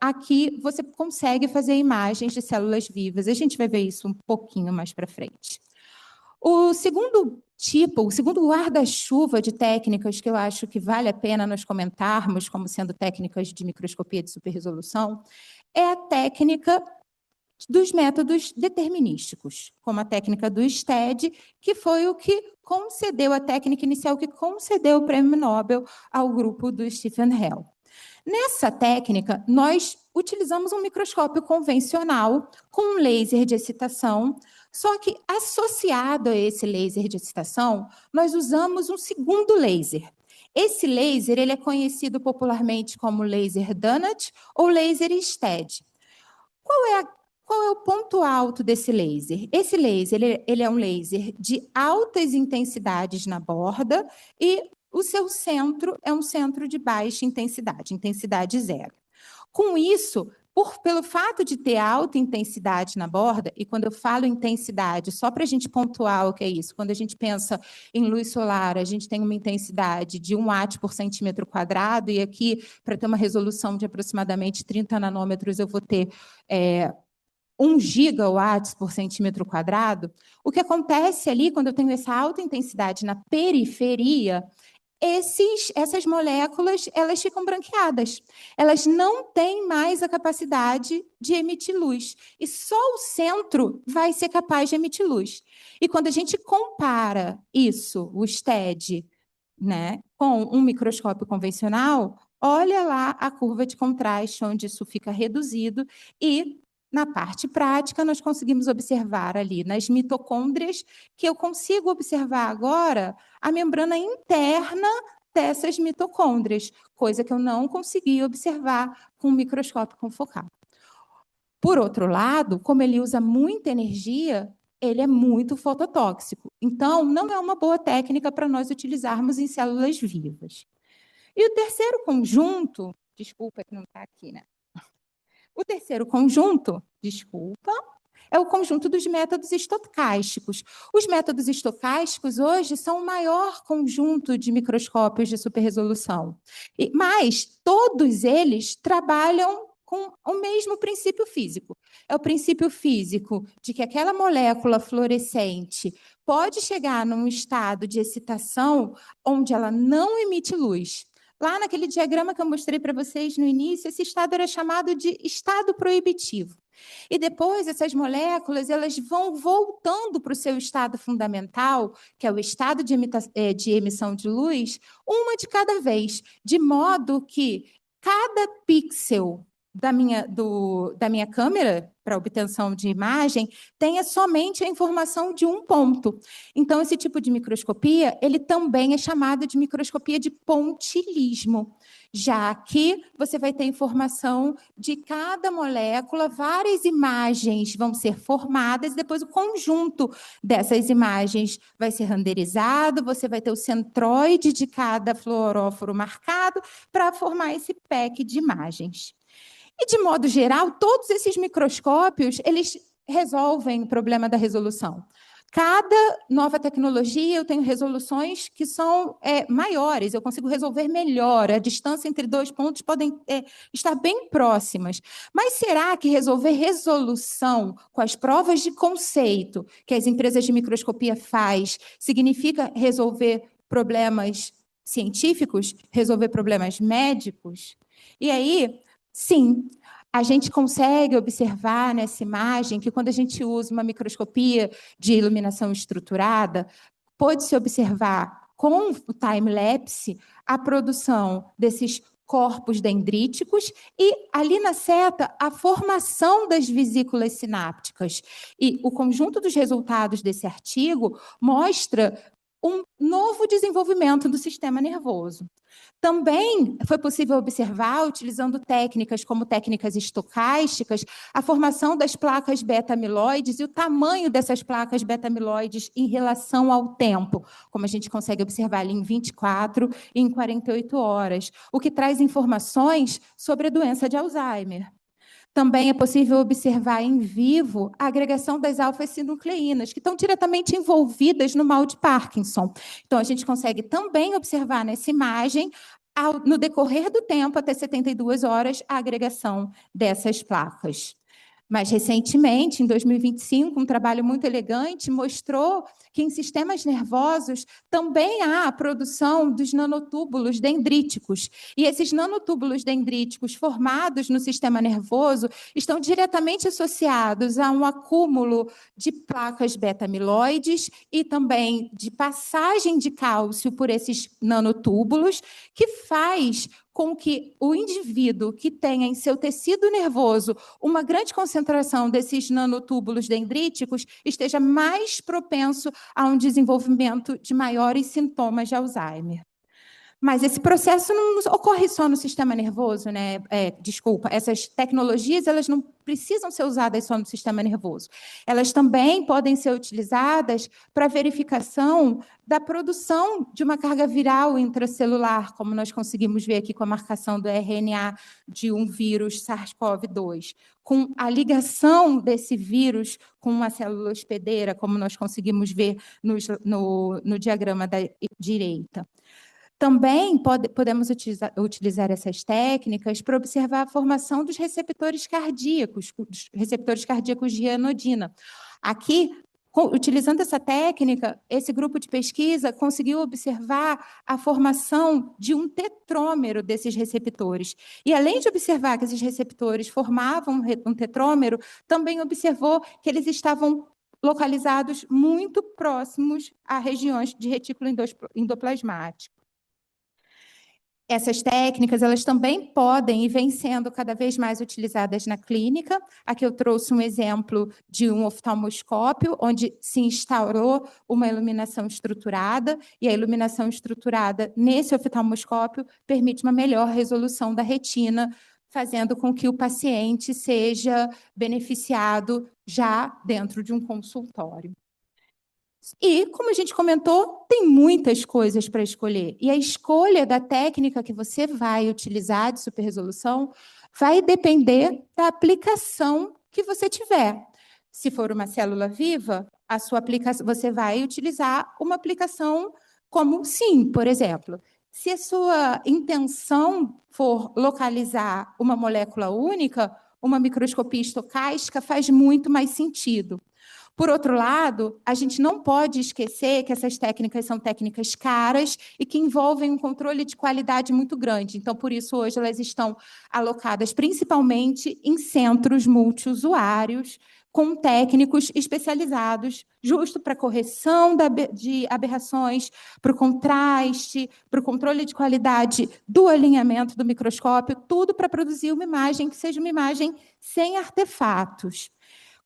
aqui você consegue fazer imagens de células vivas. A gente vai ver isso um pouquinho mais para frente. O segundo guarda-chuva de técnicas que eu acho que vale a pena nós comentarmos como sendo técnicas de microscopia de superresolução é a técnica dos métodos determinísticos, como a técnica do STED, que foi o que concedeu a técnica inicial que concedeu o prêmio Nobel ao grupo do Stephen Hell. Nessa técnica, nós utilizamos um microscópio convencional com um laser de excitação, só que associado a esse laser de excitação, nós usamos um segundo laser. Esse laser ele é conhecido popularmente como laser Donut ou laser STED. Qual é o ponto alto desse laser? Esse laser ele é um laser de altas intensidades na borda e o seu centro é um centro de baixa intensidade, intensidade zero. Com isso, pelo fato de ter alta intensidade na borda, e quando eu falo intensidade, só para a gente pontuar o que é isso, quando a gente pensa em luz solar, a gente tem uma intensidade de 1 watt por centímetro quadrado, e aqui, para ter uma resolução de aproximadamente 30 nanômetros, eu vou ter 1 gigawatts por centímetro quadrado. O que acontece ali, quando eu tenho essa alta intensidade na periferia, essas moléculas elas ficam branqueadas. Elas não têm mais a capacidade de emitir luz. E só o centro vai ser capaz de emitir luz. E quando a gente compara isso, o STED, né, com um microscópio convencional, olha lá a curva de contraste, onde isso fica reduzido e na parte prática, nós conseguimos observar ali nas mitocôndrias, que eu consigo observar agora a membrana interna dessas mitocôndrias, coisa que eu não conseguia observar com o microscópio confocal. Por outro lado, como ele usa muita energia, ele é muito fototóxico. Então, não é uma boa técnica para nós utilizarmos em células vivas. E o terceiro conjunto, desculpa que não está aqui, né? O terceiro conjunto, é o conjunto dos métodos estocásticos. Os métodos estocásticos hoje são o maior conjunto de microscópios de superresolução. Mas todos eles trabalham com o mesmo princípio físico. É o princípio físico de que aquela molécula fluorescente pode chegar num estado de excitação onde ela não emite luz. Lá naquele diagrama que eu mostrei para vocês no início, esse estado era chamado de estado proibitivo. E depois essas moléculas elas vão voltando para o seu estado fundamental, que é o estado de emissão de luz, uma de cada vez, de modo que cada pixel da minha câmera para obtenção de imagem tenha somente a informação de um ponto. Então, esse tipo de microscopia, ele também é chamado de microscopia de pontilismo, já que você vai ter informação de cada molécula, várias imagens vão ser formadas, e depois o conjunto dessas imagens vai ser renderizado, você vai ter o centroide de cada fluoróforo marcado para formar esse pack de imagens. E, de modo geral, todos esses microscópios, eles resolvem o problema da resolução. Cada nova tecnologia, eu tenho resoluções que são maiores, eu consigo resolver melhor, a distância entre dois pontos podem estar bem próximas. Mas será que resolver resolução com as provas de conceito que as empresas de microscopia faz significa resolver problemas científicos, resolver problemas médicos? E aí, sim, a gente consegue observar nessa imagem que, quando a gente usa uma microscopia de iluminação estruturada, pode-se observar com o time-lapse a produção desses corpos dendríticos e, ali na seta, a formação das vesículas sinápticas. E o conjunto dos resultados desse artigo mostra um novo desenvolvimento do sistema nervoso. Também foi possível observar, utilizando técnicas como técnicas estocásticas, a formação das placas beta-amiloides e o tamanho dessas placas beta-amiloides em relação ao tempo, como a gente consegue observar ali em 24 e em 48 horas, o que traz informações sobre a doença de Alzheimer. Também é possível observar em vivo a agregação das alfa-sinucleínas, que estão diretamente envolvidas no mal de Parkinson. Então, a gente consegue também observar nessa imagem, no decorrer do tempo, até 72 horas, a agregação dessas placas. Mais recentemente, em 2025, um trabalho muito elegante mostrou que em sistemas nervosos também há a produção dos nanotúbulos dendríticos. E esses nanotúbulos dendríticos formados no sistema nervoso estão diretamente associados a um acúmulo de placas beta-amiloides e também de passagem de cálcio por esses nanotúbulos, que faz com que o indivíduo que tenha em seu tecido nervoso uma grande concentração desses nanotúbulos dendríticos esteja mais propenso a um desenvolvimento de maiores sintomas de Alzheimer. Mas esse processo não ocorre só no sistema nervoso, né? Essas tecnologias, elas não precisam ser usadas só no sistema nervoso. Elas também podem ser utilizadas para verificação da produção de uma carga viral intracelular, como nós conseguimos ver aqui com a marcação do RNA de um vírus SARS-CoV-2, com a ligação desse vírus com uma célula hospedeira, como nós conseguimos ver no diagrama da direita. Também podemos utilizar essas técnicas para observar a formação dos receptores cardíacos de anodina. Aqui, utilizando essa técnica, esse grupo de pesquisa conseguiu observar a formação de um tetrômero desses receptores. E, além de observar que esses receptores formavam um tetrômero, também observou que eles estavam localizados muito próximos a regiões de retículo endoplasmático. Essas técnicas, elas também podem e vêm sendo cada vez mais utilizadas na clínica. Aqui eu trouxe um exemplo de um oftalmoscópio, onde se instaurou uma iluminação estruturada, e a iluminação estruturada nesse oftalmoscópio permite uma melhor resolução da retina, fazendo com que o paciente seja beneficiado já dentro de um consultório. E, como a gente comentou, tem muitas coisas para escolher. E a escolha da técnica que você vai utilizar de superresolução vai depender da aplicação que você tiver. Se for uma célula viva, a sua aplicação, você vai utilizar uma aplicação como SIM, por exemplo. Se a sua intenção for localizar uma molécula única, uma microscopia estocástica faz muito mais sentido. Por outro lado, a gente não pode esquecer que essas técnicas são técnicas caras e que envolvem um controle de qualidade muito grande. Então, por isso, hoje, elas estão alocadas principalmente em centros multiusuários, com técnicos especializados, justo para correção de aberrações, para o contraste, para o controle de qualidade do alinhamento do microscópio, tudo para produzir uma imagem que seja uma imagem sem artefatos.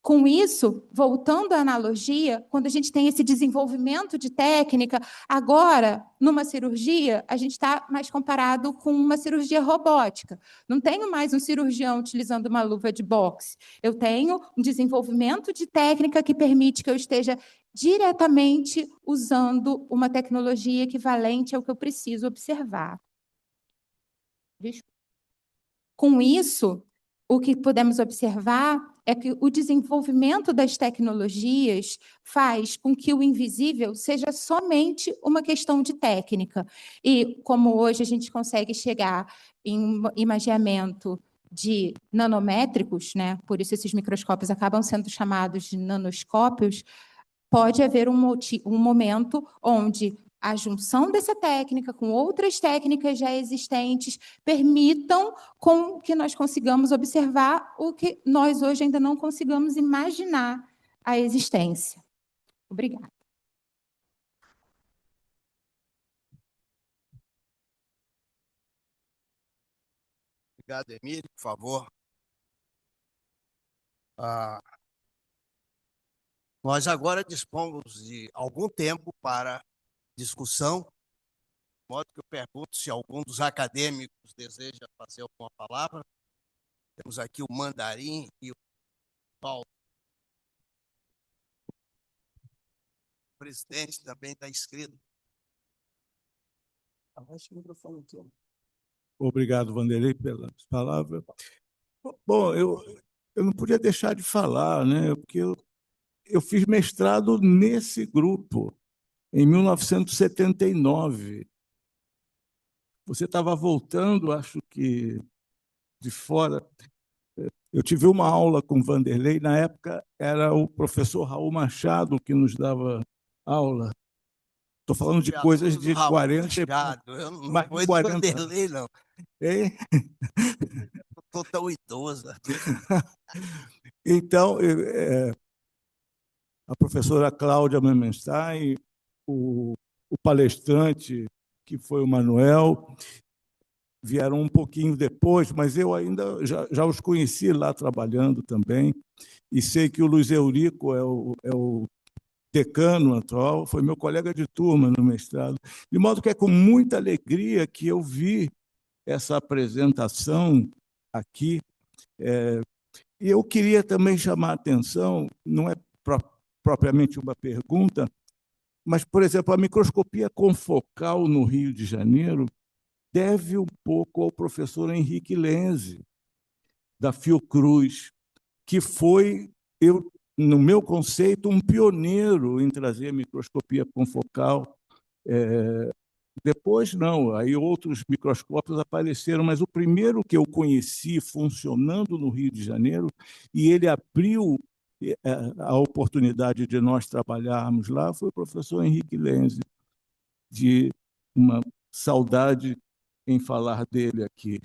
Com isso, voltando à analogia, quando a gente tem esse desenvolvimento de técnica, agora, numa cirurgia, a gente está mais comparado com uma cirurgia robótica. Não tenho mais um cirurgião utilizando uma luva de boxe. Eu tenho um desenvolvimento de técnica que permite que eu esteja diretamente usando uma tecnologia equivalente ao que eu preciso observar. Com isso, o que podemos observar é que o desenvolvimento das tecnologias faz com que o invisível seja somente uma questão de técnica. E como hoje a gente consegue chegar em imageamento de nanométricos, né? Por isso esses microscópios acabam sendo chamados de nanoscópios, pode haver um momento onde a junção dessa técnica com outras técnicas já existentes permitam com que nós consigamos observar o que nós hoje ainda não consigamos imaginar a existência. Obrigada. Obrigado, Emílio, por favor. Nós agora dispomos de algum tempo para discussão, de modo que eu pergunto se algum dos acadêmicos deseja fazer alguma palavra. Temos aqui o Mandarim e o Paulo. O presidente também está inscrito. Abaixa o microfone aqui. Obrigado, Vanderlei, pelas palavras. Bom, eu não podia deixar de falar, né? Porque eu fiz mestrado nesse grupo, em 1979. Você estava voltando, acho que de fora. Eu tive uma aula com Vanderlei, na época era o professor Raul Machado que nos dava aula. Estou falando de coisas de 40... Eu não mais vou de 40 Vanderlei, não. Hein? Não estou tão idoso. Então, a professora Cláudia Memenstein, o palestrante, que foi o Manuel, vieram um pouquinho depois, mas eu ainda já os conheci lá trabalhando também, e sei que o Luiz Eurico é o decano atual, foi meu colega de turma no mestrado, de modo que é com muita alegria que eu vi essa apresentação aqui. E eu queria também chamar a atenção, não é propriamente uma pergunta, mas, por exemplo, a microscopia confocal no Rio de Janeiro deve um pouco ao professor Henrique Lenze, da Fiocruz, que foi, no meu conceito, um pioneiro em trazer a microscopia confocal. Depois, não, aí outros microscópios apareceram, mas o primeiro que eu conheci funcionando no Rio de Janeiro, e ele abriu a oportunidade de nós trabalharmos lá, foi o professor Henrique Lenze, de uma saudade em falar dele aqui.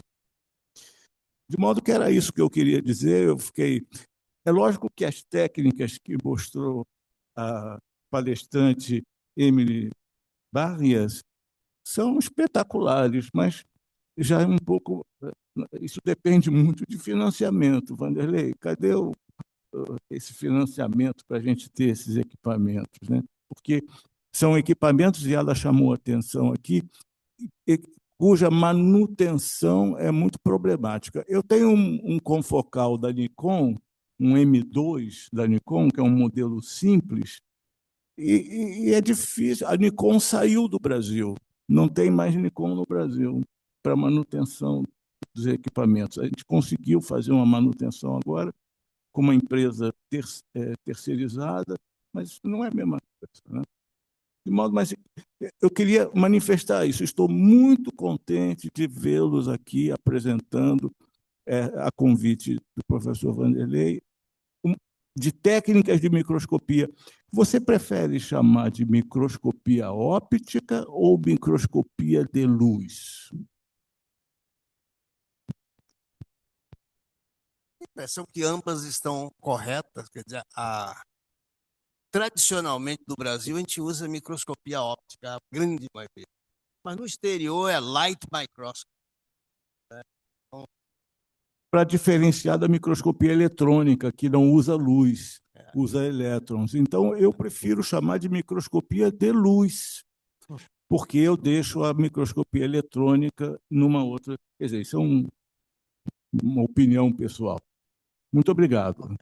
De modo que era isso que eu queria dizer, eu fiquei... É lógico que as técnicas que mostrou a palestrante Emily Barrias são espetaculares, mas já é um pouco... Isso depende muito de financiamento. Vanderlei, cadê esse financiamento para a gente ter esses equipamentos, né? Porque são equipamentos, e ela chamou a atenção aqui, cuja manutenção é muito problemática. Eu tenho um confocal da Nikon, um M2 da Nikon, que é um modelo simples, e é difícil. A Nikon saiu do Brasil, não tem mais Nikon no Brasil para manutenção dos equipamentos. A gente conseguiu fazer uma manutenção agora com uma empresa terceirizada, mas isso não é a mesma coisa, né? De modo mais, eu queria manifestar isso. Estou muito contente de vê-los aqui apresentando, a convite do professor Vanderlei, de técnicas de microscopia. Você prefere chamar de microscopia óptica ou microscopia de luz? impressão que ambas estão corretas. Quer dizer, tradicionalmente no Brasil a gente usa microscopia óptica, a grande maioria. Mas no exterior é light microscopy. Para diferenciar da microscopia eletrônica, que não usa luz, usa elétrons. Então, eu prefiro chamar de microscopia de luz, porque eu deixo a microscopia eletrônica numa outra. Quer dizer, isso é uma opinião pessoal. Muito obrigado.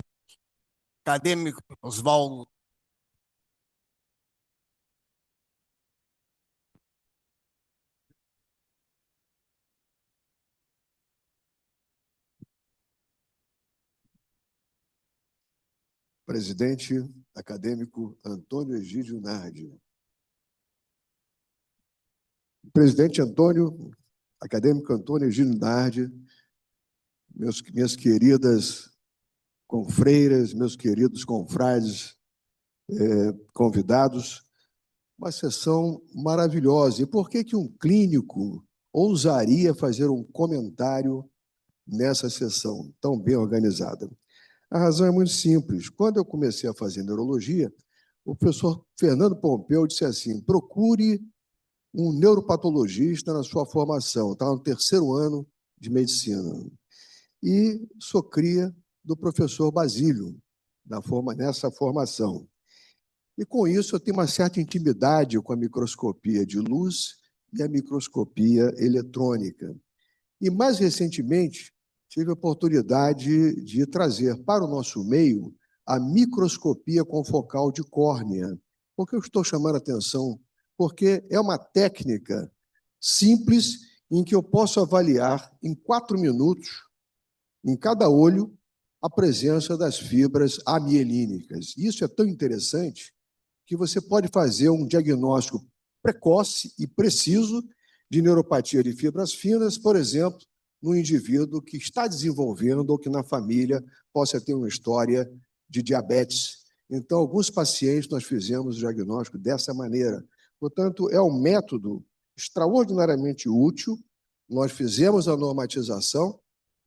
Acadêmico Oswaldo. Presidente acadêmico Antônio Egídio Nardi. Presidente acadêmico Antônio Egídio Nardi, minhas queridas confreiras, meus queridos confrades, convidados, uma sessão maravilhosa. E por que um clínico ousaria fazer um comentário nessa sessão tão bem organizada? A razão é muito simples. Quando eu comecei a fazer neurologia, o professor Fernando Pompeu disse assim: procure um neuropatologista na sua formação. Estava no 3º ano de medicina. E sou cria do professor Basílio, nessa formação. E, com isso, eu tenho uma certa intimidade com a microscopia de luz e a microscopia eletrônica. E, mais recentemente, tive a oportunidade de trazer para o nosso meio a microscopia confocal de córnea. Por que eu estou chamando a atenção? Porque é uma técnica simples em que eu posso avaliar em 4 minutos, em cada olho, a presença das fibras amielínicas. Isso é tão interessante que você pode fazer um diagnóstico precoce e preciso de neuropatia de fibras finas, por exemplo, no indivíduo que está desenvolvendo ou que na família possa ter uma história de diabetes. Então, alguns pacientes nós fizemos o diagnóstico dessa maneira. Portanto, é um método extraordinariamente útil. Nós fizemos a normatização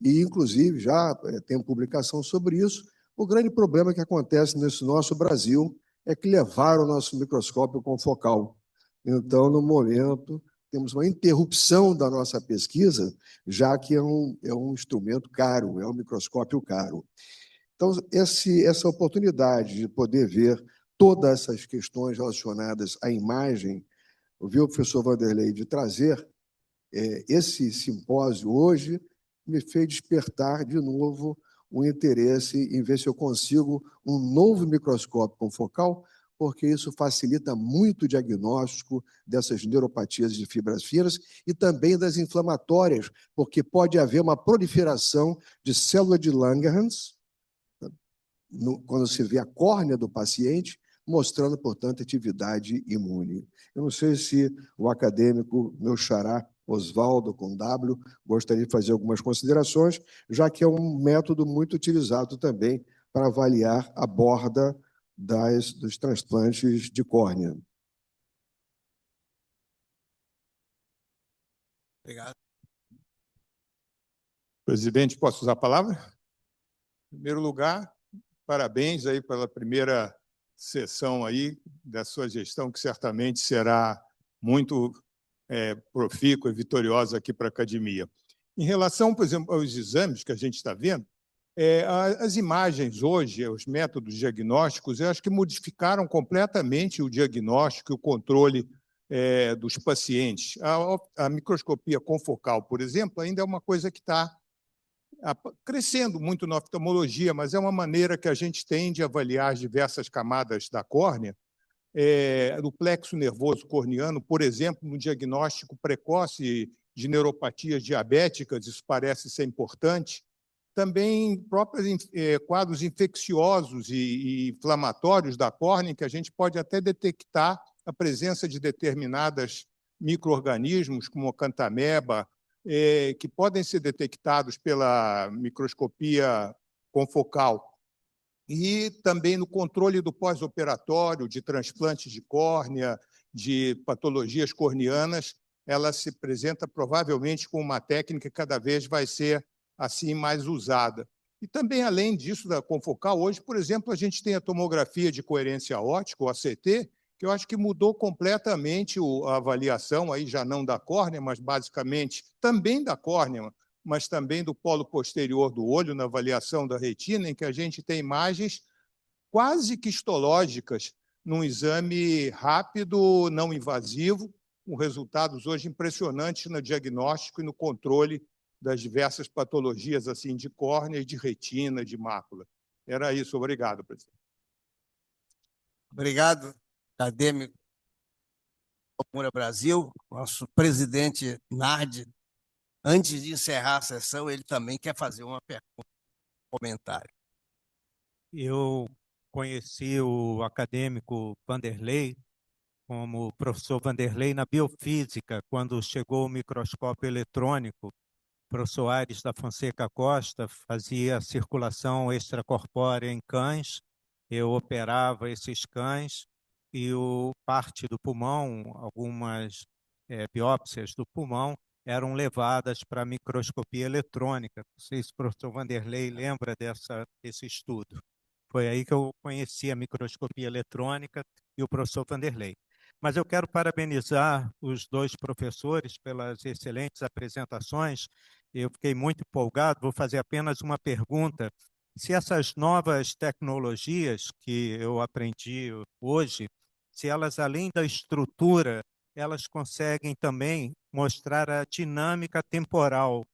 e, inclusive, já tem publicação sobre isso. O grande problema que acontece nesse nosso Brasil é que levaram o nosso microscópio confocal. Então, no momento, temos uma interrupção da nossa pesquisa, já que é um instrumento caro, é um microscópio caro. Então, essa oportunidade de poder ver todas essas questões relacionadas à imagem, ouviu o professor Vanderlei de trazer esse simpósio hoje, me fez despertar de novo o interesse em ver se eu consigo um novo microscópio confocal, porque isso facilita muito o diagnóstico dessas neuropatias de fibras finas e também das inflamatórias, porque pode haver uma proliferação de célula de Langerhans, quando se vê a córnea do paciente, mostrando, portanto, atividade imune. Eu não sei se o acadêmico, meu xará, Oswaldo, com W, gostaria de fazer algumas considerações, já que é um método muito utilizado também para avaliar a borda dos transplantes de córnea. Obrigado. Presidente, posso usar a palavra? Em primeiro lugar, parabéns aí pela primeira sessão aí da sua gestão, que certamente será muito profícua e vitoriosa aqui para a academia. Em relação, por exemplo, aos exames que a gente está vendo, as imagens hoje, os métodos diagnósticos, eu acho que modificaram completamente o diagnóstico e o controle dos pacientes. A microscopia confocal, por exemplo, ainda é uma coisa que está crescendo muito na oftalmologia, mas é uma maneira que a gente tem de avaliar as diversas camadas da córnea, do plexo nervoso corneano, por exemplo, no diagnóstico precoce de neuropatias diabéticas, isso parece ser importante. Também próprios quadros infecciosos e inflamatórios da córnea, que a gente pode até detectar a presença de determinados micro-organismos, como a cantameba, que podem ser detectados pela microscopia confocal. E também no controle do pós-operatório, de transplantes de córnea, de patologias corneanas, ela se apresenta provavelmente com uma técnica que cada vez vai ser assim mais usada. E também, além disso, da confocal, hoje, por exemplo, a gente tem a tomografia de coerência óptica, o ACT, que eu acho que mudou completamente a avaliação, aí já não da córnea, mas basicamente também da córnea, mas também do polo posterior do olho, na avaliação da retina, em que a gente tem imagens quase que histológicas, num exame rápido, não invasivo, com resultados hoje impressionantes no diagnóstico e no controle das diversas patologias assim de córnea, de retina, de mácula. Era isso. Obrigado, presidente. Obrigado, acadêmico Moura Brasil, nosso presidente Nardi. Antes de encerrar a sessão, ele também quer fazer uma pergunta, um comentário. Eu conheci o acadêmico Vanderlei como professor Vanderlei na biofísica, quando chegou o microscópio eletrônico. O professor Aires da Fonseca Costa fazia circulação extracorpórea em cães, eu operava esses cães e parte do pulmão, algumas biópsias do pulmão, eram levadas para a microscopia eletrônica. Não sei se o professor Vanderlei lembra desse estudo. Foi aí que eu conheci a microscopia eletrônica e o professor Vanderlei. Mas eu quero parabenizar os dois professores pelas excelentes apresentações. Eu fiquei muito empolgado, vou fazer apenas uma pergunta. Se essas novas tecnologias que eu aprendi hoje, se elas, além da estrutura, elas conseguem também mostrar a dinâmica temporal,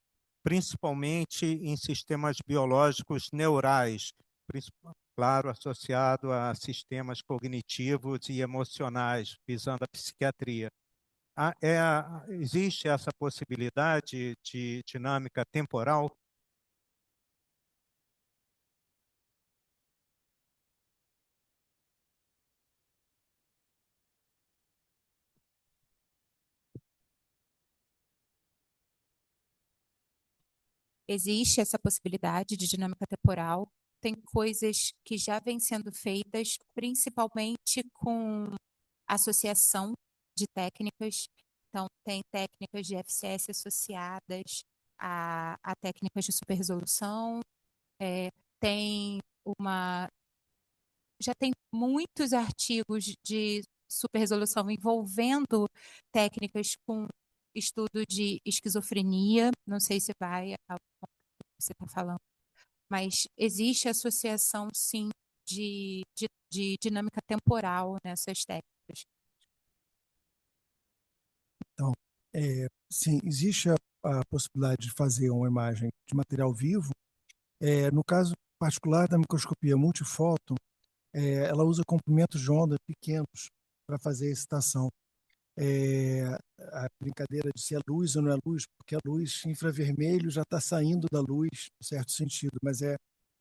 principalmente em sistemas biológicos neurais, claro, associado a sistemas cognitivos e emocionais, visando a psiquiatria. Existe essa possibilidade de dinâmica temporal? Existe essa possibilidade de dinâmica temporal. Tem coisas que já vêm sendo feitas, principalmente com associação de técnicas. Então, tem técnicas de FCS associadas a técnicas de superresolução. Tem uma... Já tem muitos artigos de superresolução envolvendo técnicas com estudo de esquizofrenia. Não sei se vai ao que você está falando, mas existe associação, sim, de dinâmica temporal nessas técnicas. Então, sim, existe a possibilidade de fazer uma imagem de material vivo. No caso particular da microscopia multifóton, ela usa comprimentos de onda pequenos para fazer a excitação. A brincadeira de se é luz ou não é luz, porque a luz infravermelho já está saindo da luz, em certo sentido, mas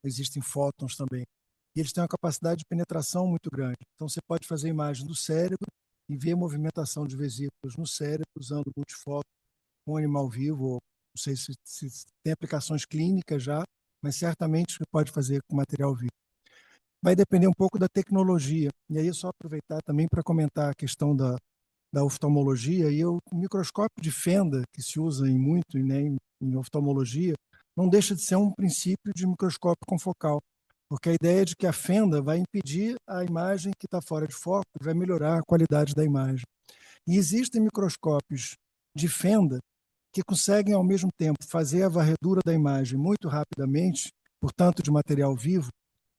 existem fótons também. E eles têm uma capacidade de penetração muito grande. Então, você pode fazer imagem do cérebro e ver a movimentação de vesículas no cérebro usando multifóton com um animal vivo. Não sei se tem aplicações clínicas já, mas certamente você pode fazer com material vivo. Vai depender um pouco da tecnologia. E aí, só aproveitar também para comentar a questão da oftalmologia, e o microscópio de fenda, que se usa muito, né, em oftalmologia, não deixa de ser um princípio de microscópio confocal, porque a ideia é de que a fenda vai impedir a imagem que está fora de foco e vai melhorar a qualidade da imagem. E existem microscópios de fenda que conseguem, ao mesmo tempo, fazer a varredura da imagem muito rapidamente, portanto, de material vivo,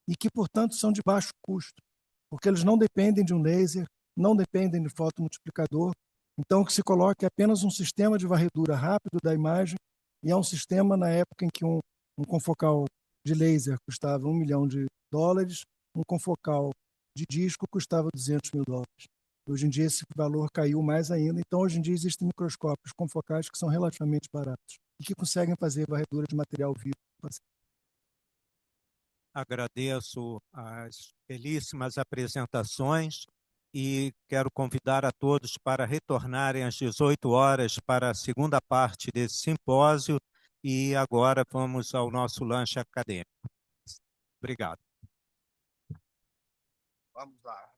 e que, portanto, são de baixo custo, porque eles não dependem de um laser, não dependem de fotomultiplicador. Então, o que se coloca é apenas um sistema de varredura rápido da imagem, e é um sistema, na época em que um confocal de laser custava $1 milhão, um confocal de disco custava $200.000. Hoje em dia, esse valor caiu mais ainda. Então, hoje em dia, existem microscópios confocais que são relativamente baratos e que conseguem fazer varredura de material vivo. Agradeço as belíssimas apresentações e quero convidar a todos para retornarem às 18 horas para a segunda parte desse simpósio e agora vamos ao nosso lanche acadêmico. Obrigado. Vamos lá.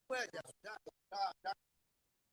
Ué, já